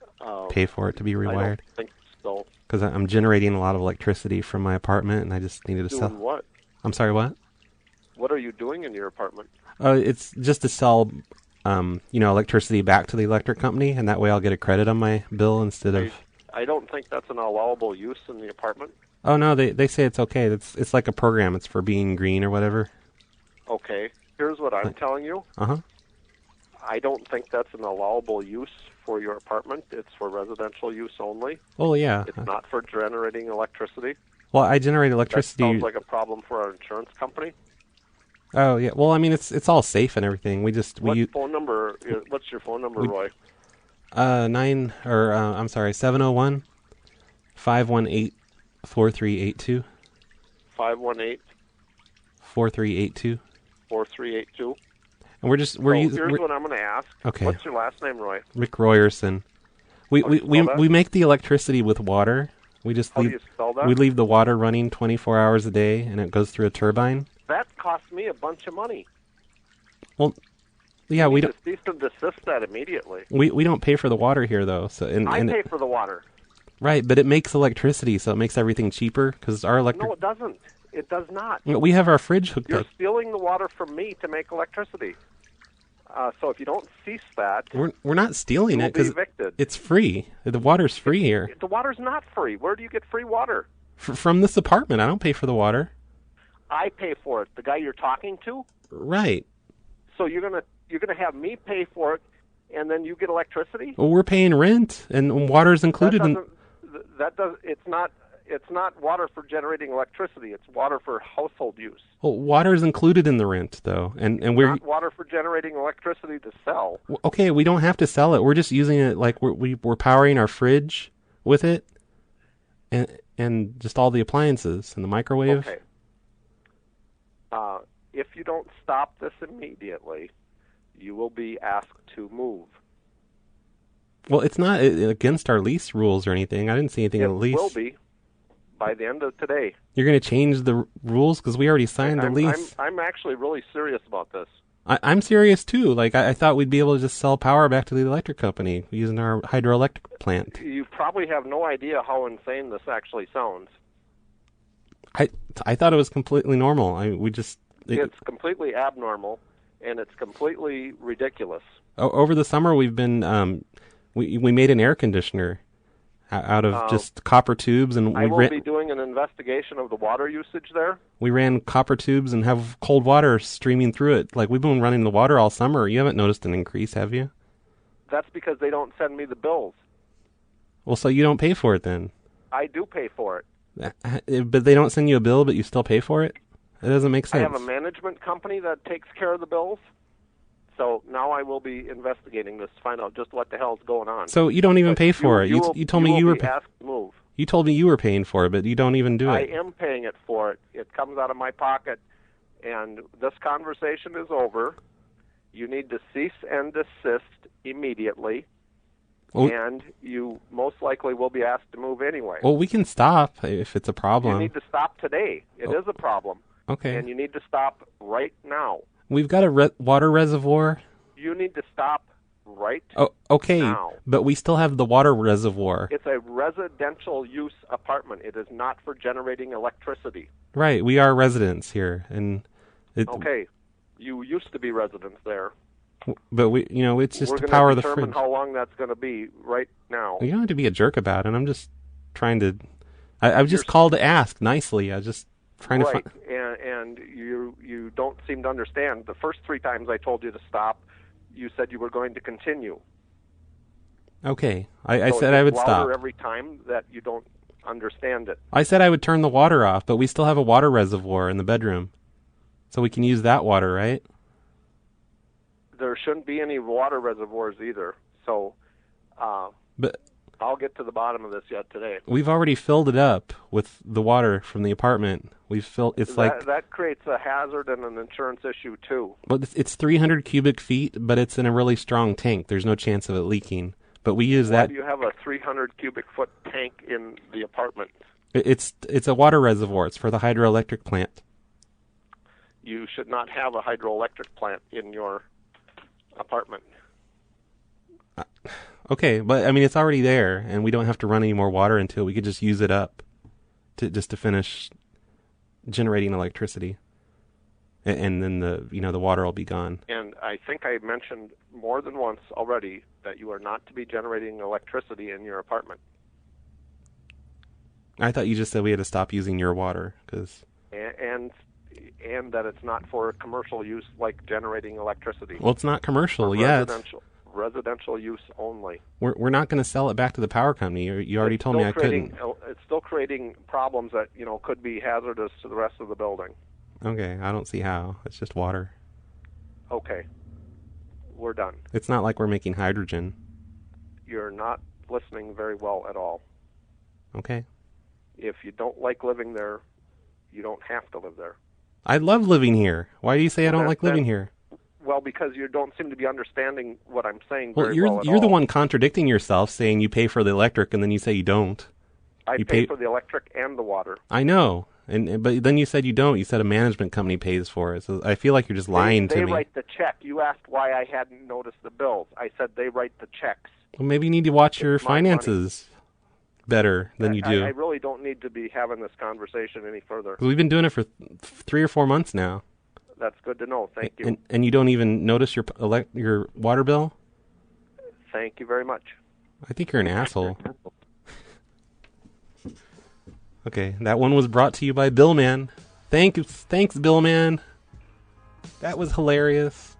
[SPEAKER 6] pay for it to be rewired.
[SPEAKER 2] I don't think so.
[SPEAKER 6] Because I'm generating a lot of electricity from my apartment, and I just needed to sell.
[SPEAKER 2] Doing what?
[SPEAKER 6] I'm sorry, what?
[SPEAKER 2] What are you doing in your apartment?
[SPEAKER 6] It's just to sell, electricity back to the electric company, and that way I'll get a credit on my bill instead of...
[SPEAKER 2] I don't think that's an allowable use in the apartment.
[SPEAKER 6] Oh, no, they say it's okay. It's like a program. It's for being green or whatever.
[SPEAKER 2] Okay, here's what I'm telling you.
[SPEAKER 6] Uh-huh.
[SPEAKER 2] I don't think that's an allowable use for your apartment. It's for residential use only.
[SPEAKER 6] Oh, yeah.
[SPEAKER 2] It's not for generating electricity.
[SPEAKER 6] Well, I generate electricity...
[SPEAKER 2] That sounds like a problem for our insurance company.
[SPEAKER 6] Oh, yeah. Well, I mean, it's all safe and everything. What's
[SPEAKER 2] phone number? What's your phone number, Roy?
[SPEAKER 6] 701 518 4382.
[SPEAKER 2] 518
[SPEAKER 6] 4382.
[SPEAKER 2] 4382.
[SPEAKER 6] And here's
[SPEAKER 2] what I'm going to ask.
[SPEAKER 6] Okay.
[SPEAKER 2] What's your last name, Roy?
[SPEAKER 6] Rick Royerson. We make the electricity with water. We just
[SPEAKER 2] How do you spell that?
[SPEAKER 6] We leave the water running 24 hours a day, and it goes through a turbine.
[SPEAKER 2] That cost me a bunch of money.
[SPEAKER 6] Well, yeah, we don't.
[SPEAKER 2] Cease and desist that immediately.
[SPEAKER 6] We don't pay for the water here, though. So
[SPEAKER 2] I pay for the water.
[SPEAKER 6] Right, but it makes electricity, so it makes everything cheaper because our electric.
[SPEAKER 2] No, it doesn't. It does not.
[SPEAKER 6] We have our fridge hooked
[SPEAKER 2] You're
[SPEAKER 6] up.
[SPEAKER 2] stealing the water from me to make electricity. So if you don't cease that,
[SPEAKER 6] we're not stealing it because it's free. The water's free here.
[SPEAKER 2] The water's not free. Where do you get free water?
[SPEAKER 6] From this apartment. I don't pay for the water.
[SPEAKER 2] I pay for it. The guy you're talking to?
[SPEAKER 6] Right.
[SPEAKER 2] So you're gonna have me pay for it, and then you get electricity?
[SPEAKER 6] Well, we're paying rent, and water's included
[SPEAKER 2] It's not water for generating electricity. It's water for household use.
[SPEAKER 6] Well, water's included in the rent, though, and we're
[SPEAKER 2] not water for generating electricity to sell.
[SPEAKER 6] Okay, we don't have to sell it. We're just using it like we're powering our fridge with it, and just all the appliances and the microwave.
[SPEAKER 2] Okay. If you don't stop this immediately, you will be asked to move.
[SPEAKER 6] Well, it's not against our lease rules or anything. I didn't see anything in the lease.
[SPEAKER 2] It will be by the end of today.
[SPEAKER 6] You're going to change the rules because we already signed the lease.
[SPEAKER 2] I'm actually really serious about this.
[SPEAKER 6] I'm serious too. Like I thought we'd be able to just sell power back to the electric company using our hydroelectric plant.
[SPEAKER 2] You probably have no idea how insane this actually sounds.
[SPEAKER 6] I thought it was completely normal.
[SPEAKER 2] It's completely abnormal, and it's completely ridiculous.
[SPEAKER 6] Over the summer, we've been we made an air conditioner out of just copper tubes, and
[SPEAKER 2] I will be doing an investigation of the water usage there.
[SPEAKER 6] We ran copper tubes and have cold water streaming through it. Like we've been running the water all summer. You haven't noticed an increase, have you?
[SPEAKER 2] That's because they don't send me the bills.
[SPEAKER 6] Well, so you don't pay for it then?
[SPEAKER 2] I do pay for it.
[SPEAKER 6] But they don't send you a bill, but you still pay for it? It doesn't make sense.
[SPEAKER 2] I have a management company that takes care of the bills. So now I will be investigating this to find out just what the hell's going on.
[SPEAKER 6] So you don't even pay for it. You told me you were
[SPEAKER 2] asked to move.
[SPEAKER 6] You told me you were paying for it, but you don't even do it.
[SPEAKER 2] I am paying it for it. It comes out of my pocket, and this conversation is over. You need to cease and desist immediately, and you most likely will be asked to move anyway.
[SPEAKER 6] Well, we can stop if it's a problem.
[SPEAKER 2] You need to stop today. It is a problem.
[SPEAKER 6] Okay.
[SPEAKER 2] And you need to stop right now.
[SPEAKER 6] We've got a water reservoir.
[SPEAKER 2] You need to stop right
[SPEAKER 6] okay,
[SPEAKER 2] now.
[SPEAKER 6] But we still have the water reservoir.
[SPEAKER 2] It's a residential use apartment. It is not for generating electricity.
[SPEAKER 6] Right, we are residents here, and
[SPEAKER 2] okay, you used to be residents there.
[SPEAKER 6] But it's just to power the fridge.
[SPEAKER 2] We're going to determine how long that's going to be right now.
[SPEAKER 6] You don't have to be a jerk about it. I'm just trying to. I've just called to ask nicely. I just trying to find...
[SPEAKER 2] And you don't seem to understand. The first 3 times I told you to stop, you said you were going to continue.
[SPEAKER 6] Okay, I said I would stop.
[SPEAKER 2] Every time that you don't understand it.
[SPEAKER 6] I said I would turn the water off, but we still have a water reservoir in the bedroom. So we can use that water, right?
[SPEAKER 2] There shouldn't be any water reservoirs either. So
[SPEAKER 6] but
[SPEAKER 2] I'll get to the bottom of this yet today.
[SPEAKER 6] We've already filled it up with the water from the apartment. We've filled. It's
[SPEAKER 2] that creates a hazard and an insurance issue too.
[SPEAKER 6] Well, it's 300 cubic feet, but it's in a really strong tank. There's no chance of it leaking. But we use that.
[SPEAKER 2] Why do you have a 300 cubic foot tank in the apartment?
[SPEAKER 6] It's a water reservoir. It's for the hydroelectric plant.
[SPEAKER 2] You should not have a hydroelectric plant in your apartment.
[SPEAKER 6] Okay, but I mean it's already there, and we don't have to run any more water into it. We could just use it up to finish generating electricity, and then the water will be gone.
[SPEAKER 2] And I think I mentioned more than once already that you are not to be generating electricity in your apartment.
[SPEAKER 6] I thought you just said we had to stop using your water because.
[SPEAKER 2] And that it's not for commercial use like generating electricity.
[SPEAKER 6] Well, it's not commercial
[SPEAKER 2] yet. Residential use only.
[SPEAKER 6] We're not going to sell it back to the power company. You already told me I couldn't.
[SPEAKER 2] It's still creating problems that could be hazardous to the rest of the building.
[SPEAKER 6] Okay, I don't see how. It's just water.
[SPEAKER 2] Okay, we're done.
[SPEAKER 6] It's not like we're making hydrogen.
[SPEAKER 2] You're not listening very well at all.
[SPEAKER 6] Okay.
[SPEAKER 2] If you don't like living there, you don't have to live there.
[SPEAKER 6] I love living here. Why do you say I don't like living here?
[SPEAKER 2] Well, because you don't seem to be understanding what I'm saying
[SPEAKER 6] very well at all. You're the one contradicting yourself, saying you pay for the electric, and then you say you don't.
[SPEAKER 2] I pay for the electric and the water.
[SPEAKER 6] I know, but then you said you don't. You said a management company pays for it. So I feel like you're just lying to me.
[SPEAKER 2] They write the check. You asked why I hadn't noticed the bills. I said they write the checks.
[SPEAKER 6] Well, maybe you need to watch your finances better than you do.
[SPEAKER 2] I really don't need to be having this conversation any further.
[SPEAKER 6] We've been doing it for 3 or 4 months now.
[SPEAKER 2] That's good to know. Thank you.
[SPEAKER 6] And you don't even notice your water bill?
[SPEAKER 2] Thank you very much.
[SPEAKER 6] I think you're an asshole. Okay, that one was brought to you by Billman. Thanks, Billman. That was hilarious.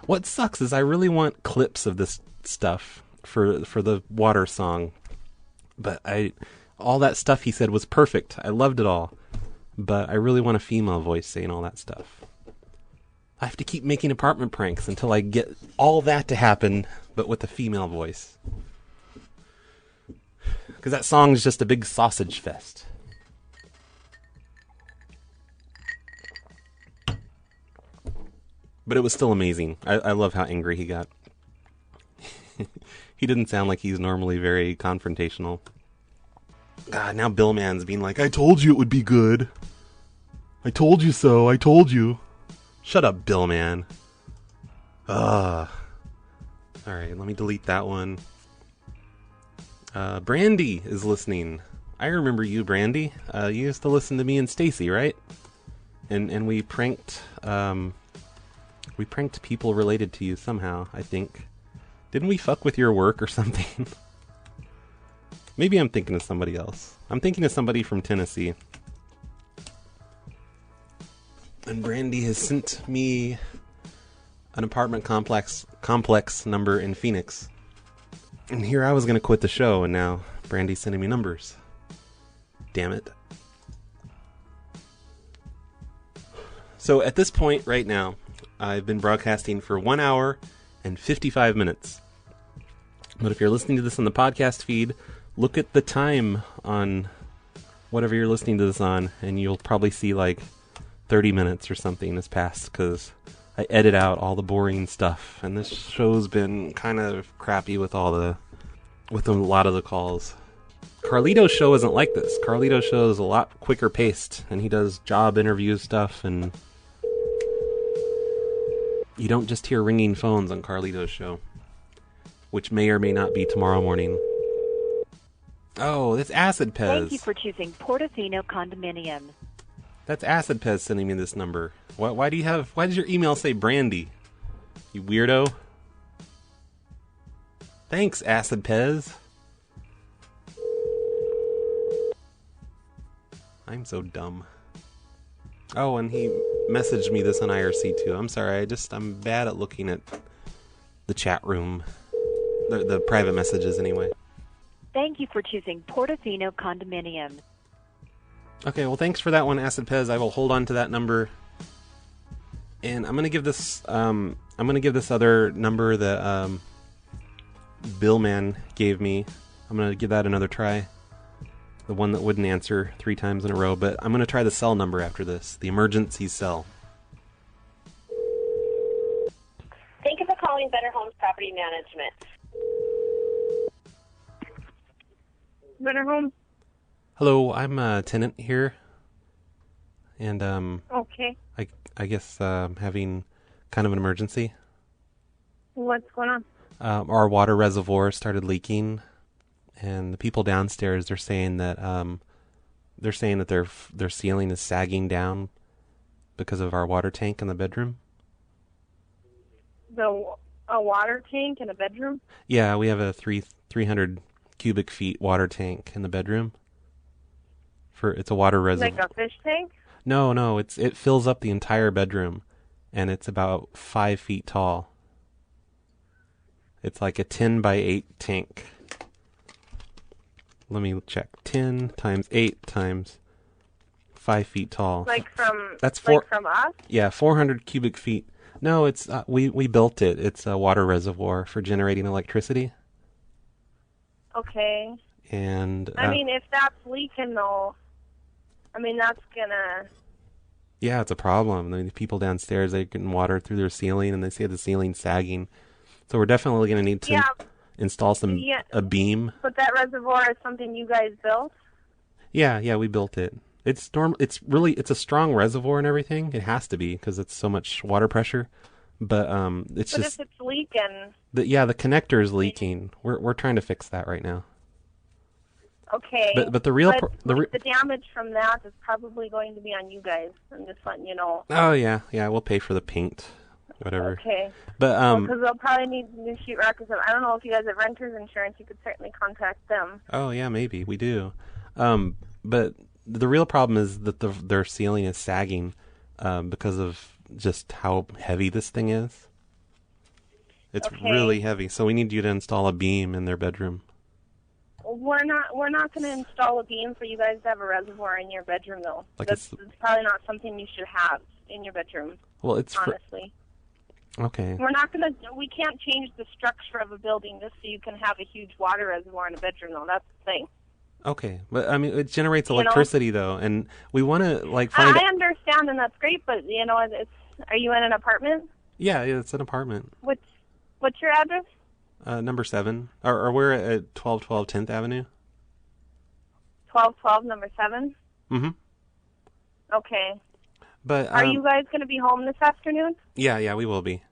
[SPEAKER 6] What sucks is I really want clips of this stuff for the water song. But all that stuff he said was perfect. I loved it all. But I really want a female voice saying all that stuff. I have to keep making apartment pranks until I get all that to happen, but with a female voice. Because that song's just a big sausage fest. But it was still amazing. I love how angry he got. He didn't sound like he's normally very confrontational. God, now Billman's being like, I told you it would be good. I told you so. I told you. Shut up, Billman. Alright, let me delete that one. Brandy is listening. I remember you, Brandy. You used to listen to me and Stacy, right? And we pranked people related to you somehow, I think. Didn't we fuck with your work or something? Maybe I'm thinking of somebody else. I'm thinking of somebody from Tennessee. And Brandy has sent me an apartment complex number in Phoenix. And here I was going to quit the show, and now Brandy's sending me numbers. Damn it. So at this point right now, I've been broadcasting for 1 hour and 55 minutes. But if you're listening to this on the podcast feed, look at the time on whatever you're listening to this on, and you'll probably see like 30 minutes or something has passed, because I edit out all the boring stuff, and this show's been kind of crappy with a lot of the calls. Carlito's show isn't like this. Carlito's show is a lot quicker paced, and he does job interview stuff, and you don't just hear ringing phones on Carlito's show, which may or may not be tomorrow morning. Oh, that's Acid Pez.
[SPEAKER 3] Thank you for choosing Portofino Condominium.
[SPEAKER 6] That's Acid Pez sending me this number. Why does your email say Brandy? You weirdo. Thanks, Acid Pez. I'm so dumb. Oh, and he messaged me this on IRC too. I'm sorry. I'm bad at looking at the chat room, the private messages anyway.
[SPEAKER 3] Thank you for choosing Portofino Condominium.
[SPEAKER 6] Okay, well, thanks for that one, Acid Pez. I will hold on to that number, and I'm gonna give this other number that Billman gave me. I'm gonna give that another try. The one that wouldn't answer 3 times in a row, but I'm gonna try the cell number after this, the emergency cell.
[SPEAKER 4] Thank you for calling Better Homes Property Management.
[SPEAKER 21] Better Homes?
[SPEAKER 6] Hello, I'm a tenant here, and
[SPEAKER 21] Okay.
[SPEAKER 6] I guess having kind of an emergency.
[SPEAKER 21] What's going on?
[SPEAKER 6] Our water reservoir started leaking, and the people downstairs they're saying that their ceiling is sagging down because of our water tank in the bedroom.
[SPEAKER 21] A water tank in a bedroom?
[SPEAKER 6] Yeah, we have a 300 cubic feet water tank in the bedroom. It's a water reservoir.
[SPEAKER 21] Like a fish tank?
[SPEAKER 6] No, it fills up the entire bedroom, and it's about 5 feet tall. It's like a 10 by 8 tank. Let me check. 10 times 8 times 5 feet tall.
[SPEAKER 21] Like from from us?
[SPEAKER 6] Yeah, 400 cubic feet. No, it's we built it. It's a water reservoir for generating electricity.
[SPEAKER 21] Okay.
[SPEAKER 6] And
[SPEAKER 21] I mean, if that's leaking, though, I mean, that's gonna...
[SPEAKER 6] Yeah, it's a problem. I mean, the people downstairs, they're getting water through their ceiling, and they say the ceiling's sagging. So we're definitely going to need to install a beam.
[SPEAKER 21] But that reservoir is something you guys built?
[SPEAKER 6] Yeah, we built it. It's a strong reservoir and everything. It has to be because it's so much water pressure. But
[SPEAKER 21] if it's leaking...
[SPEAKER 6] the connector is leaking. We're trying to fix that right now.
[SPEAKER 21] Okay.
[SPEAKER 6] But the
[SPEAKER 21] damage from that is probably going to be on you guys. I'm just letting you know.
[SPEAKER 6] Oh yeah, we'll pay for the paint, whatever.
[SPEAKER 21] Okay.
[SPEAKER 6] But
[SPEAKER 21] because they'll probably need new sheetrock. I don't know if you guys have renters insurance. You could certainly contact them.
[SPEAKER 6] Oh yeah, maybe we do. But the real problem is that their ceiling is sagging because of just how heavy this thing is. It's really heavy, so we need you to install a beam in their bedroom.
[SPEAKER 21] We're not going to install a beam for you guys to have a reservoir in your bedroom, though. It's probably not something you should have in your bedroom.
[SPEAKER 6] Well, it's
[SPEAKER 21] honestly.
[SPEAKER 6] Okay.
[SPEAKER 21] We can't change the structure of a building just so you can have a huge water reservoir in a bedroom, though. That's the thing.
[SPEAKER 6] Okay, but I mean, it generates electricity though, and we want to find.
[SPEAKER 21] I understand, and that's great, but are you in an apartment?
[SPEAKER 6] Yeah, it's an apartment.
[SPEAKER 21] What's your address?
[SPEAKER 6] Number 7, or we're at 1212 10th Avenue.
[SPEAKER 21] 1212, number 7.
[SPEAKER 6] Mm-hmm.
[SPEAKER 21] Okay.
[SPEAKER 6] But
[SPEAKER 21] are you guys going to be home this afternoon?
[SPEAKER 6] Yeah, we will be.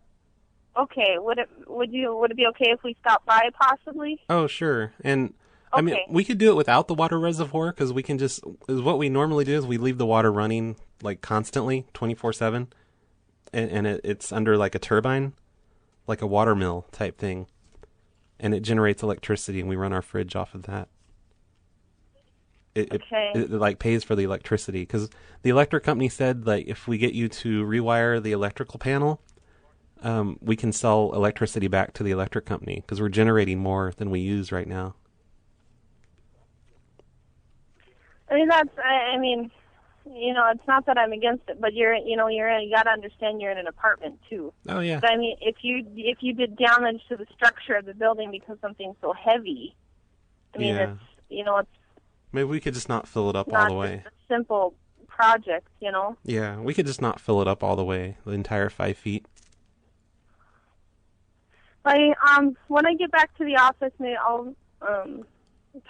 [SPEAKER 21] Okay. Would it be okay if we stop by possibly?
[SPEAKER 6] Oh, sure. And I mean, we could do it without the water reservoir because we can what we normally do is we leave the water running like constantly, 24/7, and it's under like a turbine, like a water mill type thing. And it generates electricity, and we run our fridge off of that. It like pays for the electricity because the electric company said like if we get you to rewire the electrical panel, we can sell electricity back to the electric company because we're generating more than we use right now.
[SPEAKER 21] I mean, it's not that I'm against it, but you got to understand you're in an apartment too.
[SPEAKER 6] Oh yeah.
[SPEAKER 21] So, I mean, if you did damage to the structure of the building because something's so heavy, it's
[SPEAKER 6] maybe we could just not fill it up all the way.
[SPEAKER 21] It's a simple project,
[SPEAKER 6] Yeah, we could just not fill it up all the way, the entire 5 feet.
[SPEAKER 21] When I get back to the office, maybe I'll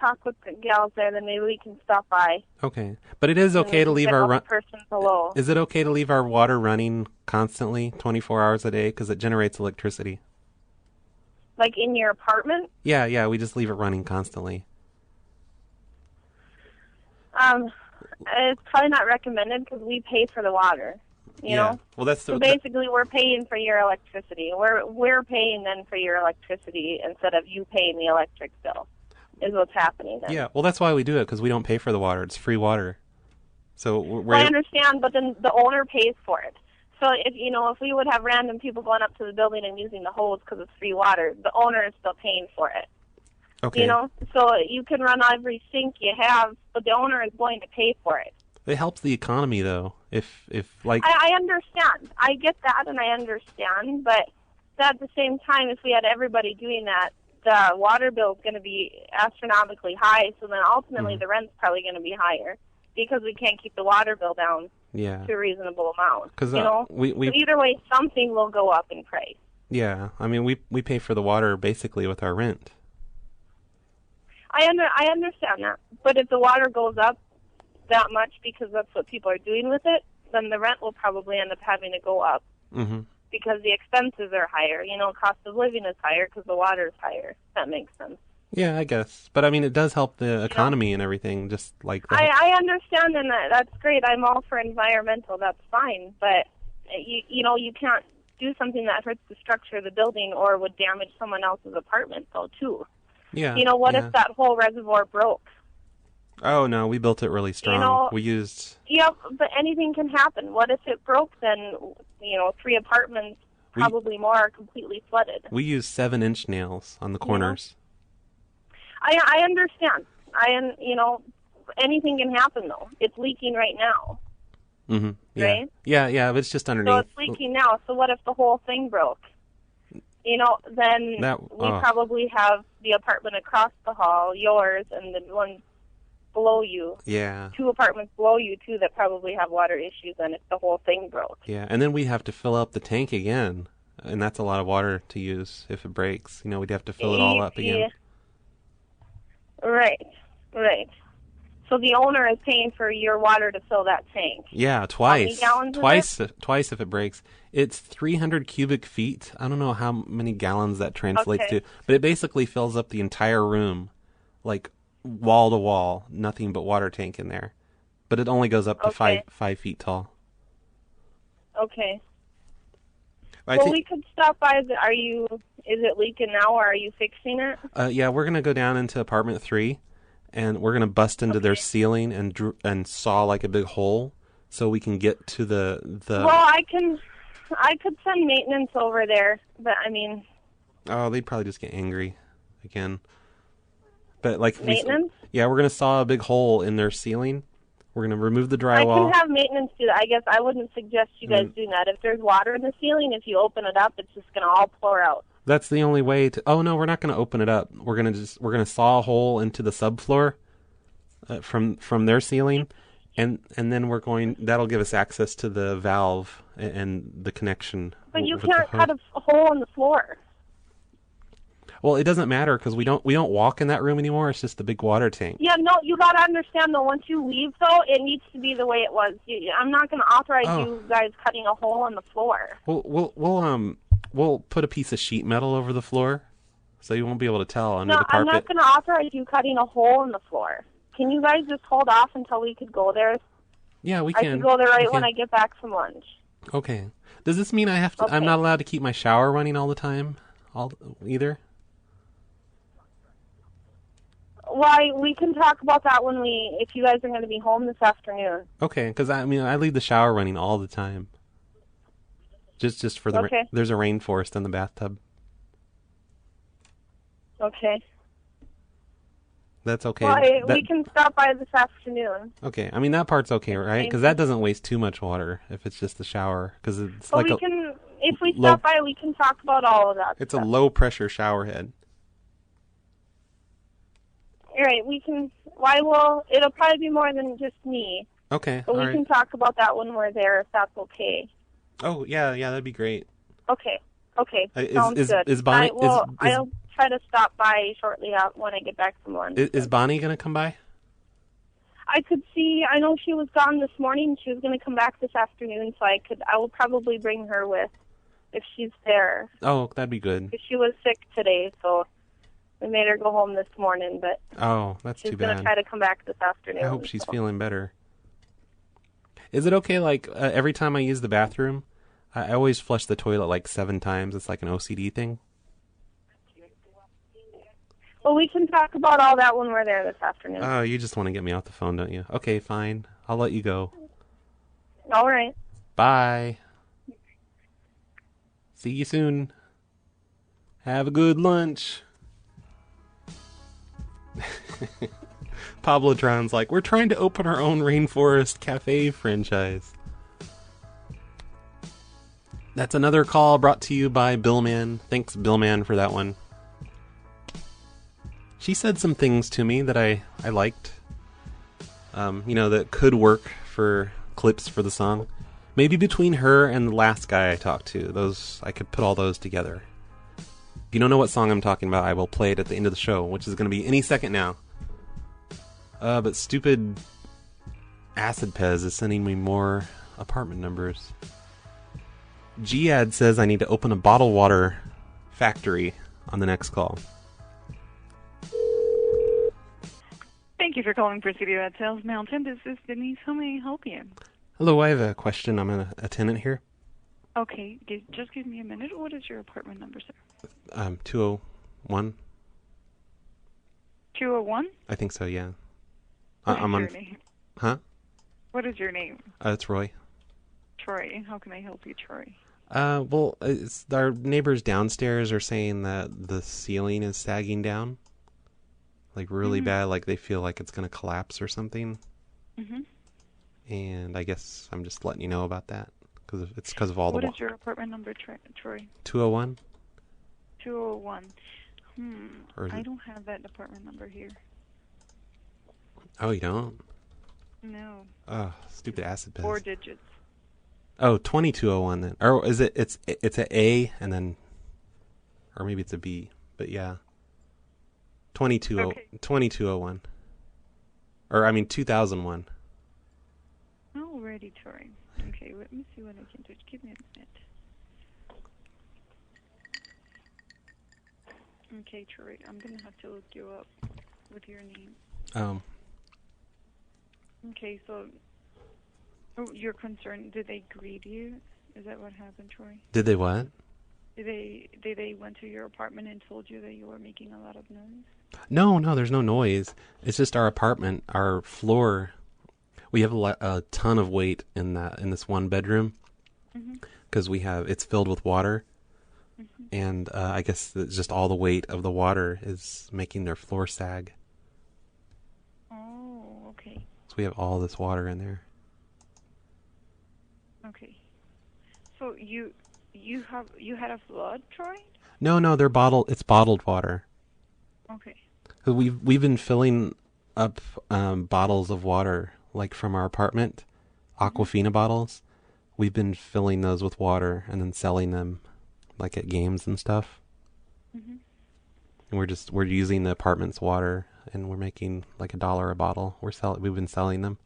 [SPEAKER 21] talk with the gals there, then maybe we can stop by.
[SPEAKER 6] Okay, but it is okay to leave our
[SPEAKER 21] person below.
[SPEAKER 6] Is it okay to leave our water running constantly, 24 hours a day, because it generates electricity?
[SPEAKER 21] Like in your apartment?
[SPEAKER 6] Yeah, we just leave it running constantly.
[SPEAKER 21] It's probably not recommended because we pay for the water. You know?
[SPEAKER 6] Well,
[SPEAKER 21] so basically, we're paying for your electricity. We're paying then for your electricity instead of you paying the electric bill. Is what's happening then.
[SPEAKER 6] Yeah, well, that's why we do it, because we don't pay for the water. It's free water. So
[SPEAKER 5] Well, I understand, but then the owner pays for it. So if we would have random people going up to the building and using the hose because it's free water, the owner is still paying for it.
[SPEAKER 6] Okay.
[SPEAKER 5] So you can run every sink you have, but the owner is going to pay for it.
[SPEAKER 6] It helps the economy, though. If like
[SPEAKER 5] I understand. I get that, and I understand. But at the same time, if we had everybody doing that, the water bill is going to be astronomically high. So then ultimately, the rent's probably going to be higher because we can't keep the water bill down to a reasonable amount.
[SPEAKER 6] Because
[SPEAKER 5] So either way, something will go up in price.
[SPEAKER 6] Yeah, I mean, we pay for the water basically with our rent.
[SPEAKER 5] I understand that, but if the water goes up that much because that's what people are doing with it, then the rent will probably end up having to go up because the expenses are higher. Cost of living is higher because the water is higher. That makes sense.
[SPEAKER 6] Yeah, I guess. But I mean, it does help the economy and everything, just like that.
[SPEAKER 5] I understand, and that's great. I'm all for environmental. That's fine, but you can't do something that hurts the structure of the building or would damage someone else's apartment, though, too.
[SPEAKER 6] Yeah.
[SPEAKER 5] What if that whole reservoir broke?
[SPEAKER 6] Oh, no, we built it really strong. We used...
[SPEAKER 5] Yeah, but anything can happen. What if it broke, then, 3 apartments, probably more, are completely flooded.
[SPEAKER 6] We used 7-inch nails on the corners.
[SPEAKER 5] I understand. Anything can happen, though. It's leaking right now.
[SPEAKER 6] Yeah.
[SPEAKER 5] Right?
[SPEAKER 6] Yeah, but it's just underneath.
[SPEAKER 5] So it's leaking now, so what if the whole thing broke? Then we probably have the apartment across the hall, yours, and the one below you.
[SPEAKER 6] Yeah.
[SPEAKER 5] 2 apartments below you, too, that probably have water issues, and if the whole thing broke.
[SPEAKER 6] Yeah, and then we have to fill up the tank again, and that's a lot of water to use if it breaks. We'd have to fill it all up again.
[SPEAKER 5] Right. So the owner is paying for your water to fill that tank.
[SPEAKER 6] Yeah, twice.
[SPEAKER 5] How many gallons
[SPEAKER 6] Twice if it breaks. It's 300 cubic feet. I don't know how many gallons that translates to, but it basically fills up the entire room, like wall to wall, nothing but water tank in there. But it only goes up to 5 feet tall.
[SPEAKER 5] Okay. We could stop by. Is it leaking now, or are you fixing it?
[SPEAKER 6] Yeah, we're gonna go down into apartment 3, and we're gonna bust into their ceiling and saw like a big hole, so we can get to the.
[SPEAKER 5] Well, I could send maintenance over there, but I mean.
[SPEAKER 6] Oh, they'd probably just get angry, again. But like
[SPEAKER 5] maintenance.
[SPEAKER 6] Yeah, we're gonna saw a big hole in their ceiling. We're going to remove the drywall.
[SPEAKER 5] I can have maintenance do that. I guess I wouldn't suggest you guys do that. If there's water in the ceiling, if you open it up, it's just going to all pour out.
[SPEAKER 6] That's the only way to... Oh, no, we're not going to open it up. We're going to saw a hole into the subfloor from their ceiling, and then that'll give us access to the valve and the connection.
[SPEAKER 5] But you can't cut a hole in the floor.
[SPEAKER 6] Well, it doesn't matter because we don't walk in that room anymore. It's just the big water tank.
[SPEAKER 5] Yeah, no, you got to understand though. Once you leave, though, it needs to be the way it was. I'm not going to authorize you guys cutting a hole in the floor.
[SPEAKER 6] We'll put a piece of sheet metal over the floor, so you won't be able to tell under the carpet.
[SPEAKER 5] I'm not going to authorize you cutting a hole in the floor. Can you guys just hold off until we could go there?
[SPEAKER 6] Yeah, we can.
[SPEAKER 5] I can go there when I get back from lunch.
[SPEAKER 6] Okay. Does this mean I have to? Okay. I'm not allowed to keep my shower running all the time, either?
[SPEAKER 5] Well, we can talk about that if you guys are going to be home this afternoon.
[SPEAKER 6] Okay, because I leave the shower running all the time. Just for the there's a rainforest in the bathtub.
[SPEAKER 5] Okay.
[SPEAKER 6] That's okay.
[SPEAKER 5] Well, we can stop by this afternoon.
[SPEAKER 6] Okay, that part's okay, right? Because that doesn't waste too much water if it's just the shower. Because it's
[SPEAKER 5] if we stop by, we can talk about all of that.
[SPEAKER 6] It's a low pressure shower head.
[SPEAKER 5] All right, we can. It'll probably be more than just me.
[SPEAKER 6] Okay,
[SPEAKER 5] but we can talk about that when we're there, if that's okay.
[SPEAKER 6] Oh yeah, that'd be great.
[SPEAKER 5] Okay, sounds good.
[SPEAKER 6] Is Bonnie?
[SPEAKER 5] I'll try to stop by shortly when I get back from lunch.
[SPEAKER 6] Is Bonnie gonna come by?
[SPEAKER 5] I could see. I know she was gone this morning. She was gonna come back this afternoon, so I will probably bring her with if she's there.
[SPEAKER 6] Oh, that'd be good.
[SPEAKER 5] Because she was sick today, so. We made her go home this morning, but
[SPEAKER 6] that's
[SPEAKER 5] too bad. She's
[SPEAKER 6] going
[SPEAKER 5] to try to come back this afternoon.
[SPEAKER 6] I hope she's feeling better. Is it okay, every time I use the bathroom, I always flush the toilet 7 times. It's like an OCD thing.
[SPEAKER 5] Well, we can talk about all that when we're there this afternoon.
[SPEAKER 6] Oh, you just want to get me off the phone, don't you? Okay, fine. I'll let you go.
[SPEAKER 5] All right.
[SPEAKER 6] Bye. See you soon. Have a good lunch. Pablotron's like, we're trying to open our own Rainforest Cafe franchise. That's another call brought to you by Billman. Thanks, Billman, for that one. She said some things to me that I liked. That could work for clips for the song. Maybe between her and the last guy I talked to, I could put all those together. If you don't know what song I'm talking about, I will play it at the end of the show, which is going to be any second now. But stupid Acid Pez is sending me more apartment numbers. Giad says I need to open a bottled water factory on the next call.
[SPEAKER 8] Thank you for calling Presidio at Sales Mountain. This is Denise. How may I help you?
[SPEAKER 6] Hello, I have a question. I'm a tenant here.
[SPEAKER 8] Okay, just give me a minute. What is your apartment number, sir?
[SPEAKER 6] 201.
[SPEAKER 8] 201?
[SPEAKER 6] I think so, yeah.
[SPEAKER 8] What is your name?
[SPEAKER 6] Huh?
[SPEAKER 8] What is your name?
[SPEAKER 6] It's Roy.
[SPEAKER 8] Troy. How can I help you, Troy?
[SPEAKER 6] Our neighbors downstairs are saying that the ceiling is sagging down. Like, really bad, like they feel like it's going to collapse or something. Mm-hmm. And I guess I'm just letting you know about that. Because of all the...
[SPEAKER 8] What is your apartment number, Troy?
[SPEAKER 6] 201?
[SPEAKER 8] 201. I don't have that apartment number here.
[SPEAKER 6] Oh, you don't?
[SPEAKER 8] No.
[SPEAKER 6] Oh, stupid Acid Pez.
[SPEAKER 8] 4 digits.
[SPEAKER 6] Oh, 2201 then. Or is it, it's an A and then... Or maybe it's a B. But yeah. 2201. Or, 2001.
[SPEAKER 8] Alrighty, Troy. Okay, let me see what I can do. Give me a minute. Okay, Troy, I'm going to have to look you up with your name. Okay, so you're concerned, did they greet you? Is that what happened, Troy?
[SPEAKER 6] Did they what?
[SPEAKER 8] Did they went to your apartment and told you that you were making a lot of noise?
[SPEAKER 6] No, there's no noise. It's just our apartment, our floor. We have a ton of weight in this one bedroom because it's filled with water, and I guess it's just all the weight of the water is making their floor sag.
[SPEAKER 8] Oh, okay.
[SPEAKER 6] So we have all this water in there.
[SPEAKER 8] Okay. So you had a flood, Troy?
[SPEAKER 6] No, it's bottled water.
[SPEAKER 8] Okay.
[SPEAKER 6] We've been filling up bottles of water, like from our apartment, Aquafina bottles. We've been filling those with water and then selling them, like at games and stuff. And we're using the apartment's water, and we're making like $1 a bottle. We've been selling them.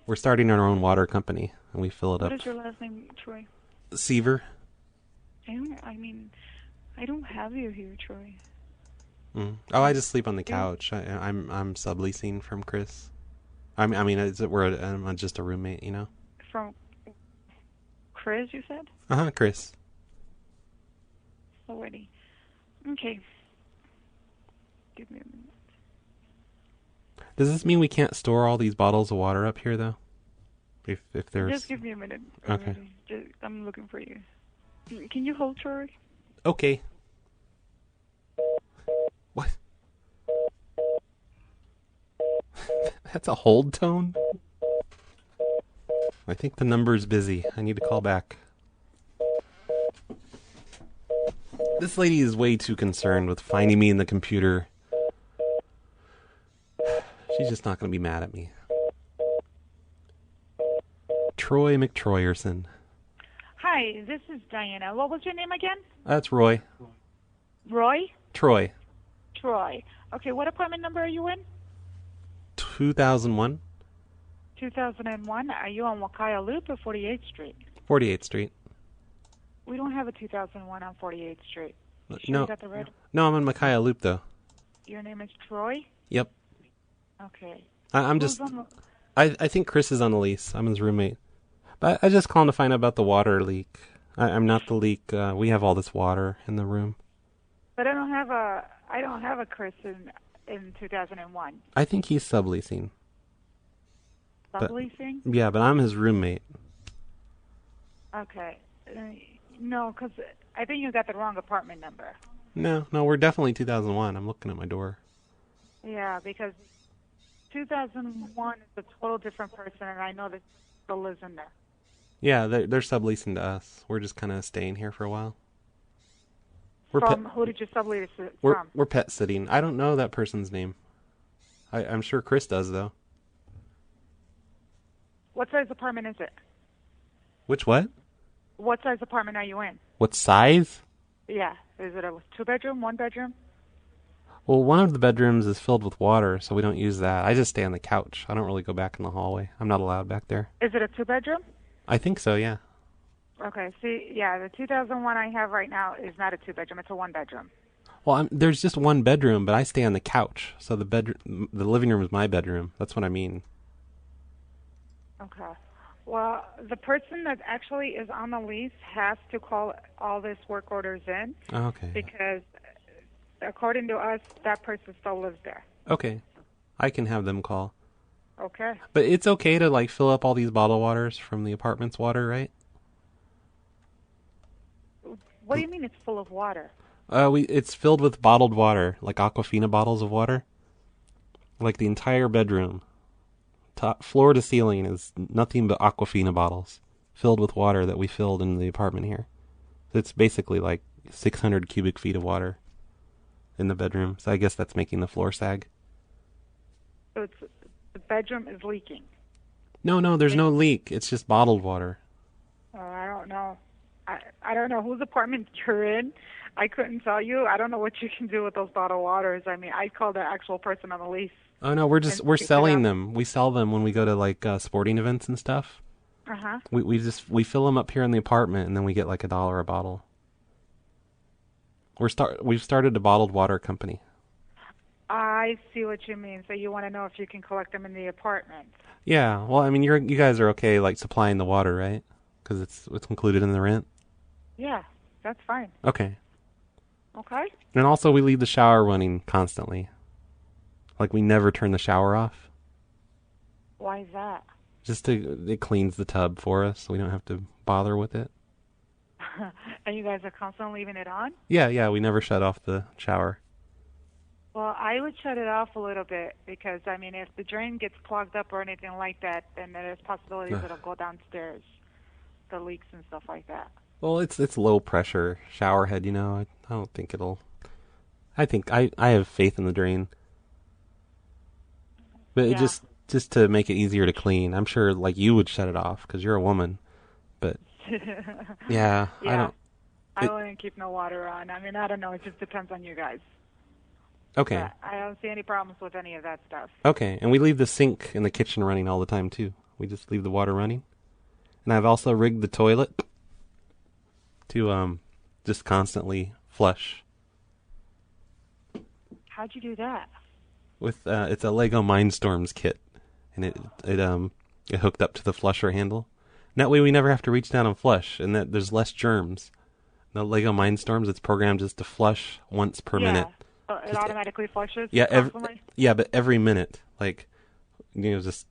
[SPEAKER 6] We're starting our own water company, and we fill it up.
[SPEAKER 8] What is your last name, Troy?
[SPEAKER 6] Seaver.
[SPEAKER 8] I don't have you here, Troy.
[SPEAKER 6] Oh, I just sleep on the couch. I'm subleasing from Chris. I'm just a roommate, you know.
[SPEAKER 8] From Chris, you said?
[SPEAKER 6] Chris.
[SPEAKER 8] Already. Okay. Give me a minute.
[SPEAKER 6] Does this mean we can't store all these bottles of water up here, though? If there's...
[SPEAKER 8] Just give me a minute.
[SPEAKER 6] Okay.
[SPEAKER 8] I'm looking for you. Can you hold, Troy?
[SPEAKER 6] Okay. What? That's a hold tone? I think the number's busy. I need to call back. This lady is way too concerned with finding me in the computer. She's just not going to be mad at me. Troy McTroyerson.
[SPEAKER 9] Hi, this is Diana. What was your name again?
[SPEAKER 6] That's Roy.
[SPEAKER 9] Roy?
[SPEAKER 6] Troy.
[SPEAKER 9] Troy. Okay, what apartment number are you in?
[SPEAKER 6] 2001.
[SPEAKER 9] 2001. Are you on Wakaya Loop or 48th Street?
[SPEAKER 6] 48th Street.
[SPEAKER 9] We don't have a 2001 on 48th Street. You sure
[SPEAKER 6] No.
[SPEAKER 9] you got the red?
[SPEAKER 6] No, I'm on Makaya Loop, though.
[SPEAKER 9] Your name is Troy?
[SPEAKER 6] Yep.
[SPEAKER 9] Okay.
[SPEAKER 6] I'm just... I think Chris is on the lease. I'm his roommate. But I just calling to find out about the water leak. I'm not the leak. We have all this water in the room.
[SPEAKER 9] But I don't have a Chris in 2001.
[SPEAKER 6] I think he's subleasing.
[SPEAKER 9] Subleasing?
[SPEAKER 6] Yeah, but I'm his roommate.
[SPEAKER 9] Okay. No, because I think you got the wrong apartment number.
[SPEAKER 6] No, we're definitely 2001. I'm looking at my door.
[SPEAKER 9] Yeah, because 2001 is a total different person, and I know that still lives in there.
[SPEAKER 6] Yeah, they're subleasing to us. We're just kind of staying here for a while.
[SPEAKER 9] Who did you sublease from?
[SPEAKER 6] We're pet sitting. I don't know that person's name. I'm sure Chris does, though.
[SPEAKER 9] What size apartment is it?
[SPEAKER 6] Which what?
[SPEAKER 9] What size apartment are you in?
[SPEAKER 6] What size?
[SPEAKER 9] Yeah. Is it a 2-bedroom, 1-bedroom?
[SPEAKER 6] Well, one of the bedrooms is filled with water, so we don't use that. I just stay on the couch. I don't really go back in the hallway. I'm not allowed back there.
[SPEAKER 9] Is it a 2-bedroom?
[SPEAKER 6] I think so, yeah.
[SPEAKER 9] Okay. See, yeah, the 2001 I have right now is not a 2-bedroom. It's a 1-bedroom.
[SPEAKER 6] Well, there's just one bedroom, but I stay on the couch. So the living room is my bedroom. That's what I mean.
[SPEAKER 9] Okay. Well, the person that actually is on the lease has to call all these work orders in.
[SPEAKER 6] Okay.
[SPEAKER 9] Because according to us, that person still lives there.
[SPEAKER 6] Okay. I can have them call.
[SPEAKER 9] Okay.
[SPEAKER 6] But it's okay to fill up all these bottled waters from the apartment's water, right?
[SPEAKER 9] What do you mean it's full of water?
[SPEAKER 6] It's filled with bottled water, like Aquafina bottles of water. Like the entire bedroom. Floor to ceiling is nothing but Aquafina bottles filled with water that we filled in the apartment here. It's basically like 600 cubic feet of water in the bedroom. So I guess that's making the floor sag.
[SPEAKER 9] So the bedroom is leaking?
[SPEAKER 6] No, there's no leak. It's just bottled water.
[SPEAKER 9] Oh, I don't know. I don't know whose apartment you're in. I couldn't tell you. I don't know what you can do with those bottled waters. I mean, I'd call the actual person on the lease.
[SPEAKER 6] Oh no, we're selling them. We sell them when we go to sporting events and stuff.
[SPEAKER 9] Uh-huh.
[SPEAKER 6] We fill them up here in the apartment and then we get like $1 a bottle. We've started a bottled water company.
[SPEAKER 9] I see what you mean. So you want to know if you can collect them in the apartment.
[SPEAKER 6] Yeah. Well, I mean, you guys are okay supplying the water, right? Because it's included in the rent.
[SPEAKER 9] Yeah, that's fine.
[SPEAKER 6] Okay.
[SPEAKER 9] Okay.
[SPEAKER 6] And also we leave the shower running constantly. We never turn the shower off.
[SPEAKER 9] Why is that?
[SPEAKER 6] It cleans the tub for us, so we don't have to bother with it.
[SPEAKER 9] And you guys are constantly leaving it on?
[SPEAKER 6] Yeah, we never shut off the shower.
[SPEAKER 9] Well, I would shut it off a little bit because, I mean, if the drain gets clogged up or anything like that, then there's possibilities it'll go downstairs, the leaks and stuff like that.
[SPEAKER 6] Well, it's low pressure shower head, I don't think it'll... I think I have faith in the drain. But it just to make it easier to clean. I'm sure you would shut it off because you're a woman. But yeah,
[SPEAKER 9] I wouldn't keep no water on. I mean, I don't know. It just depends on you guys.
[SPEAKER 6] Okay.
[SPEAKER 9] But I don't see any problems with any of that stuff.
[SPEAKER 6] Okay, and we leave the sink in the kitchen running all the time too. We just leave the water running. And I've also rigged the toilet to just constantly flush.
[SPEAKER 9] How'd you do that?
[SPEAKER 6] With it's a Lego Mindstorms kit, and it hooked up to the flusher handle. And that way we never have to reach down and flush, and that there's less germs. The Lego Mindstorms, it's programmed just to flush once per minute.
[SPEAKER 9] So it automatically flushes.
[SPEAKER 6] Yeah, but every minute, just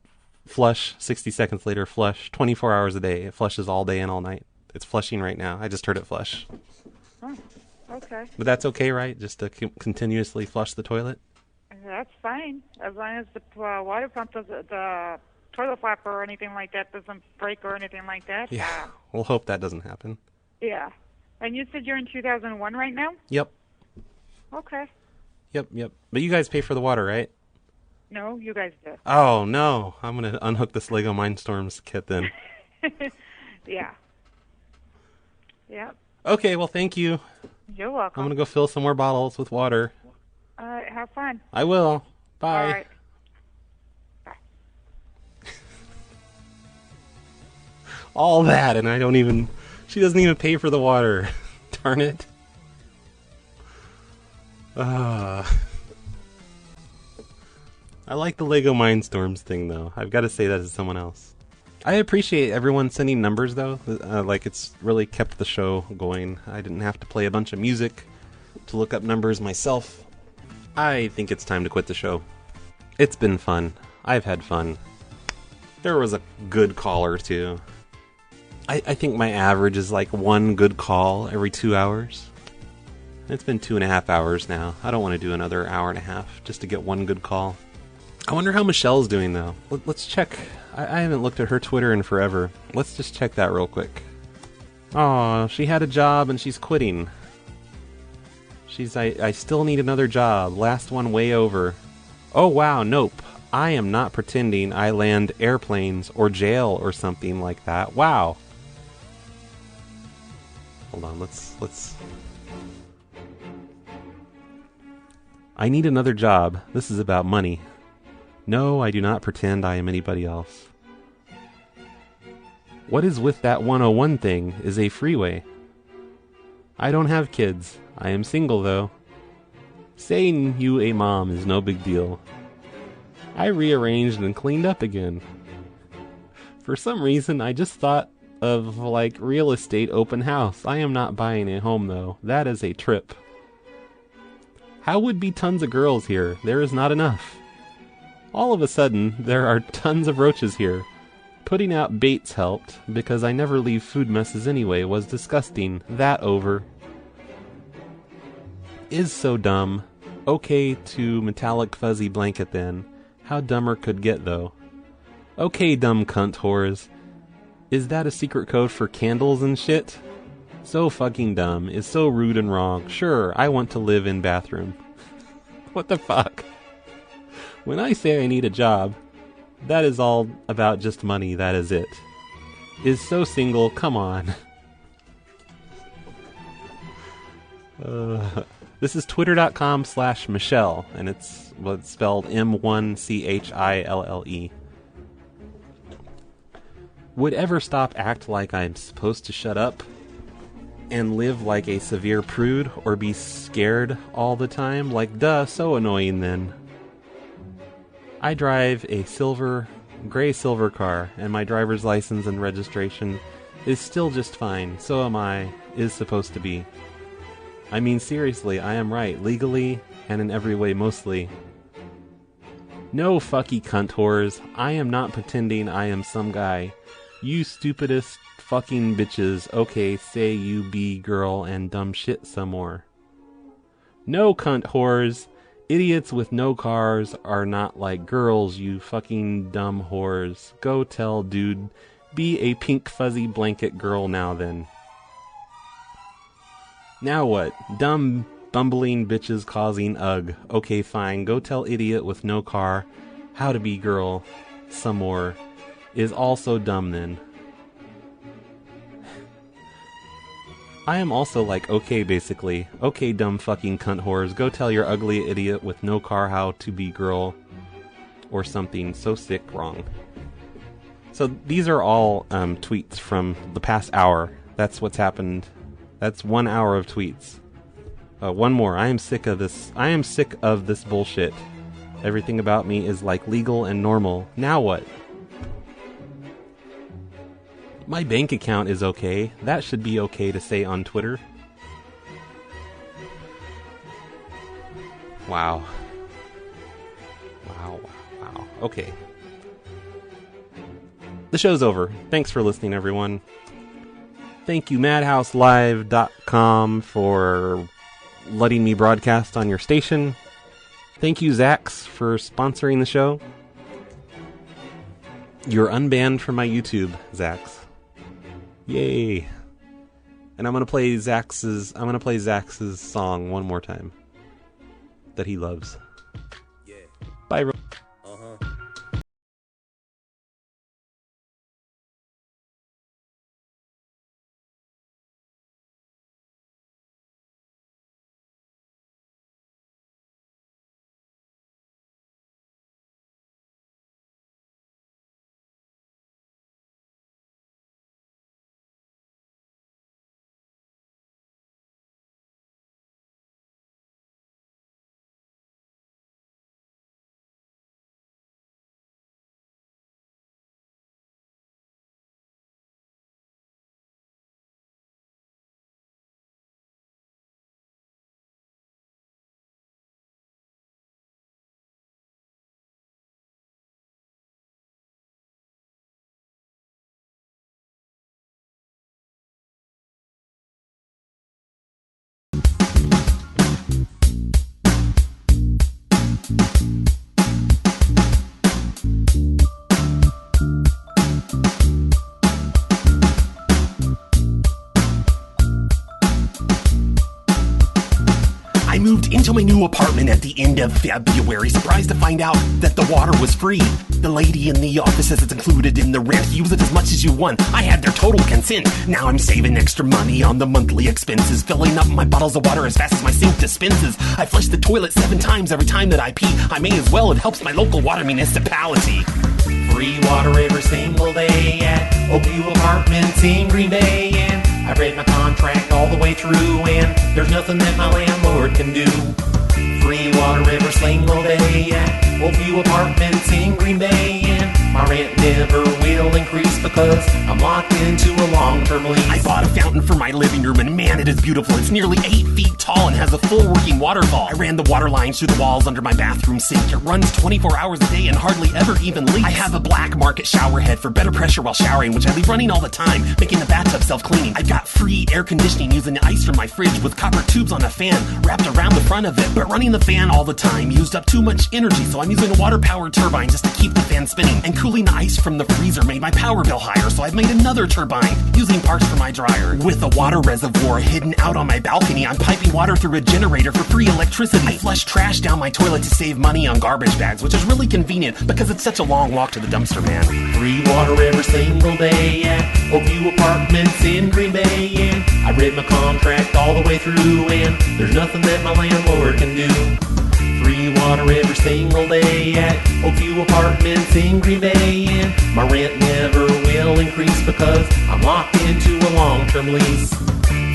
[SPEAKER 6] flush. 60 seconds later, flush. 24 hours a day, it flushes all day and all night. It's flushing right now. I just heard it flush.
[SPEAKER 9] Oh, okay.
[SPEAKER 6] But that's okay, right? Just to continuously flush the toilet.
[SPEAKER 9] That's fine, as long as the water pump doesn't, the toilet flapper or anything like that doesn't break or anything like that.
[SPEAKER 6] Yeah, we'll hope that doesn't happen.
[SPEAKER 9] Yeah. And you said you're in 2001 right now?
[SPEAKER 6] Yep.
[SPEAKER 9] Okay.
[SPEAKER 6] Yep. But you guys pay for the water, right?
[SPEAKER 9] No, you guys do.
[SPEAKER 6] Oh, no. I'm going to unhook this Lego Mindstorms kit then.
[SPEAKER 9] Yeah. Yep.
[SPEAKER 6] Okay, well, thank you.
[SPEAKER 9] You're welcome.
[SPEAKER 6] I'm going to go fill some more bottles with water.
[SPEAKER 9] All right, have fun.
[SPEAKER 6] I will. Bye.
[SPEAKER 9] All right. Bye.
[SPEAKER 6] All that, and she doesn't even pay for the water. Darn it. I like the Lego Mindstorms thing, though. I've got to say that to someone else. I appreciate everyone sending numbers, though. It's really kept the show going. I didn't have to play a bunch of music to look up numbers myself. I think it's time to quit the show. It's been fun. I've had fun. There was a good call or two. I think my average is like one good call every 2 hours. It's been 2.5 hours now. I don't want to do another hour and a half just to get one good call. I wonder how Michelle's doing, though. Let's check. I haven't looked at her Twitter in forever. Let's just check that real quick. Aw, she had a job and she's quitting. I still need another job. Last one way over. Oh, wow, nope. I am not pretending I land airplanes or jail or something like that. Wow. Hold on, let's... I need another job. This is about money. No, I do not pretend I am anybody else. What is with that 101 thing is a freeway. I don't have kids. I am single, though. Saying you a mom is no big deal. I rearranged and cleaned up again. For some reason, I just thought of, like, real estate open house. I am not buying a home, though. That is a trip. How would be tons of girls here? There is not enough. All of a sudden, there are tons of roaches here. Putting out baits helped, because I never leave food messes anyway was disgusting. That over. Is so dumb. Okay to metallic fuzzy blanket then. How dumber could get, though. Okay, dumb cunt whores. Is that a secret code for candles and shit? So fucking dumb. Is so rude and wrong. Sure, I want to live in bathroom. What the fuck? When I say I need a job, that is all about just money, that is it. Is so single, come on. This is twitter.com/Michelle, and it's spelled M1CHILLE. Would ever stop act like I'm supposed to shut up and live like a severe prude or be scared all the time? Like, duh, so annoying then. I drive a gray silver car, and my driver's license and registration is still just fine. So am I, is supposed to be. I mean, seriously, I am right, legally and in every way mostly. No fucky cunt whores, I am not pretending I am some guy. You stupidest fucking bitches, okay, say you be girl and dumb shit some more. No cunt whores, idiots with no cars are not like girls, you fucking dumb whores. Go tell dude, be a pink fuzzy blanket girl now then. Now what? Dumb bumbling bitches causing ugh. Okay, fine, go tell idiot with no car how to be girl some more. Is also dumb then. I am also like, okay, basically. Okay, dumb fucking cunt whores, go tell your ugly idiot with no car how to be girl or something so sick wrong. So these are all tweets from the past hour. That's what's happened. That's 1 hour of tweets. One more. I am sick of this. I am sick of this bullshit. Everything about me is like legal and normal. Now what? My bank account is okay. That should be okay to say on Twitter. Wow. Wow. Okay. The show's over. Thanks for listening, everyone. Thank you, MadhouseLive.com, for letting me broadcast on your station. Thank you, Zax, for sponsoring the show. You're unbanned from my YouTube, Zax. Yay. And I'm gonna play Zax's song one more time that he loves. Yeah. Bye.
[SPEAKER 10] moved into my new apartment at the end of February, surprised to find out that the water was free. The lady in the office says it's included in the rent. Use it as much as you want. I had their total consent. Now I'm saving extra money on the monthly expenses, filling up my bottles of water as fast as my sink dispenses. I flush the toilet 7 times every time that I pee. I may as well, it helps my local water municipality. Free water every single day at Oakview Apartments in Green Bay. And I read my contract all the way through, and there's nothing that my landlord can do. Free water every single day at Oakview Apartments in Green Bay. And my rent never will increase because I'm locked into a long-term lease. I bought a fountain for my living room, and man, it is beautiful. It's nearly 8 feet tall and has a full working waterfall. I ran the water lines through the walls under my bathroom sink. It runs 24 hours a day and hardly ever even leaks. I have a black market shower head for better pressure while showering, which I leave running all the time, making the bathtub self-cleaning. I've got free air conditioning using the ice from my fridge with copper tubes on a fan wrapped around the front of it. But running the fan all the time used up too much energy, so I'm using a water-powered turbine just to keep the fan spinning. And cooling the ice from the freezer made my power bill higher, so I've made another turbine using parts from my dryer. With a water reservoir hidden out on my balcony, I'm piping water through a generator for free electricity. I flush trash down my toilet to save money on garbage bags, which is really convenient because it's such a long walk to the dumpster, man. Free water every single day at Oakview Apartments in Green Bay. And I read my contract all the way through, and there's nothing that my landlord can do. Free water every single day at Oakview Apartments in Green Bay. And my rent never will increase because I'm locked into a long-term lease.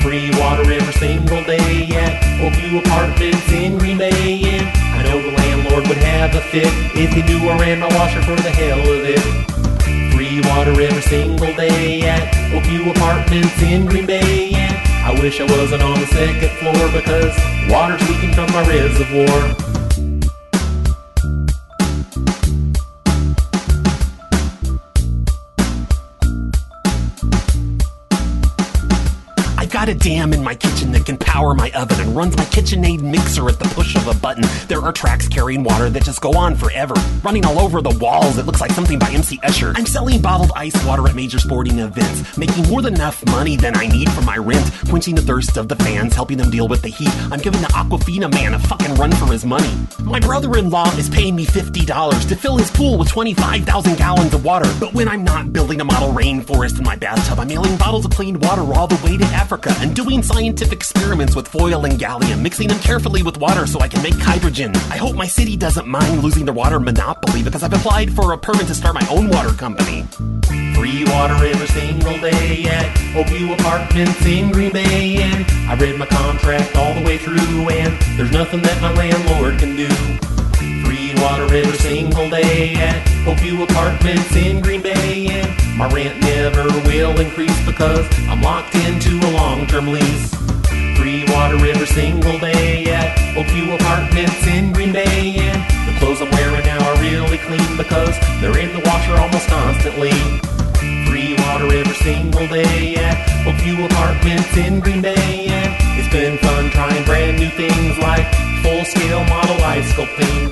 [SPEAKER 10] Free water every single day at Oakview Apartments in Green Bay. And I know the landlord would have a fit if he knew I ran my washer for the hell of it. Free water every single day at Oakview Apartments in Green Bay. And I wish I wasn't on the 2nd floor because water's leaking from my reservoir. Got a dam in my kitchen that can power my oven and runs my KitchenAid mixer at the push of a button. There are tracks carrying water that just go on forever, running all over the walls. It looks like something by MC Escher. I'm selling bottled ice water at major sporting events, making more than enough money than I need for my rent, quenching the thirst of the fans, helping them deal with the heat. I'm giving the Aquafina man a fucking run for his money. My brother-in-law is paying me $50 to fill his pool with 25,000 gallons of water. But when I'm not building a model rainforest in my bathtub, I'm mailing bottles of clean water all the way to Africa and doing scientific experiments with foil and gallium, mixing them carefully with water so I can make hydrogen. I hope my city doesn't mind losing their water monopoly because I've applied for a permit to start my own water company. Free water every single day at Oakview Apartments in Green Bay. And I read my contract all the way through, and there's nothing that my landlord can do. Free water every single day at Oakview Apartments in Green Bay. And my rent never will increase because I'm locked into a long-term lease. Free water every single day at Oakview Apartments in Green Bay. And the clothes I'm wearing now are really clean because they're in the washer almost constantly. Free water every single day at Oakview Apartments in Green Bay. And it's been fun trying brand new things like full-scale model ice sculpting.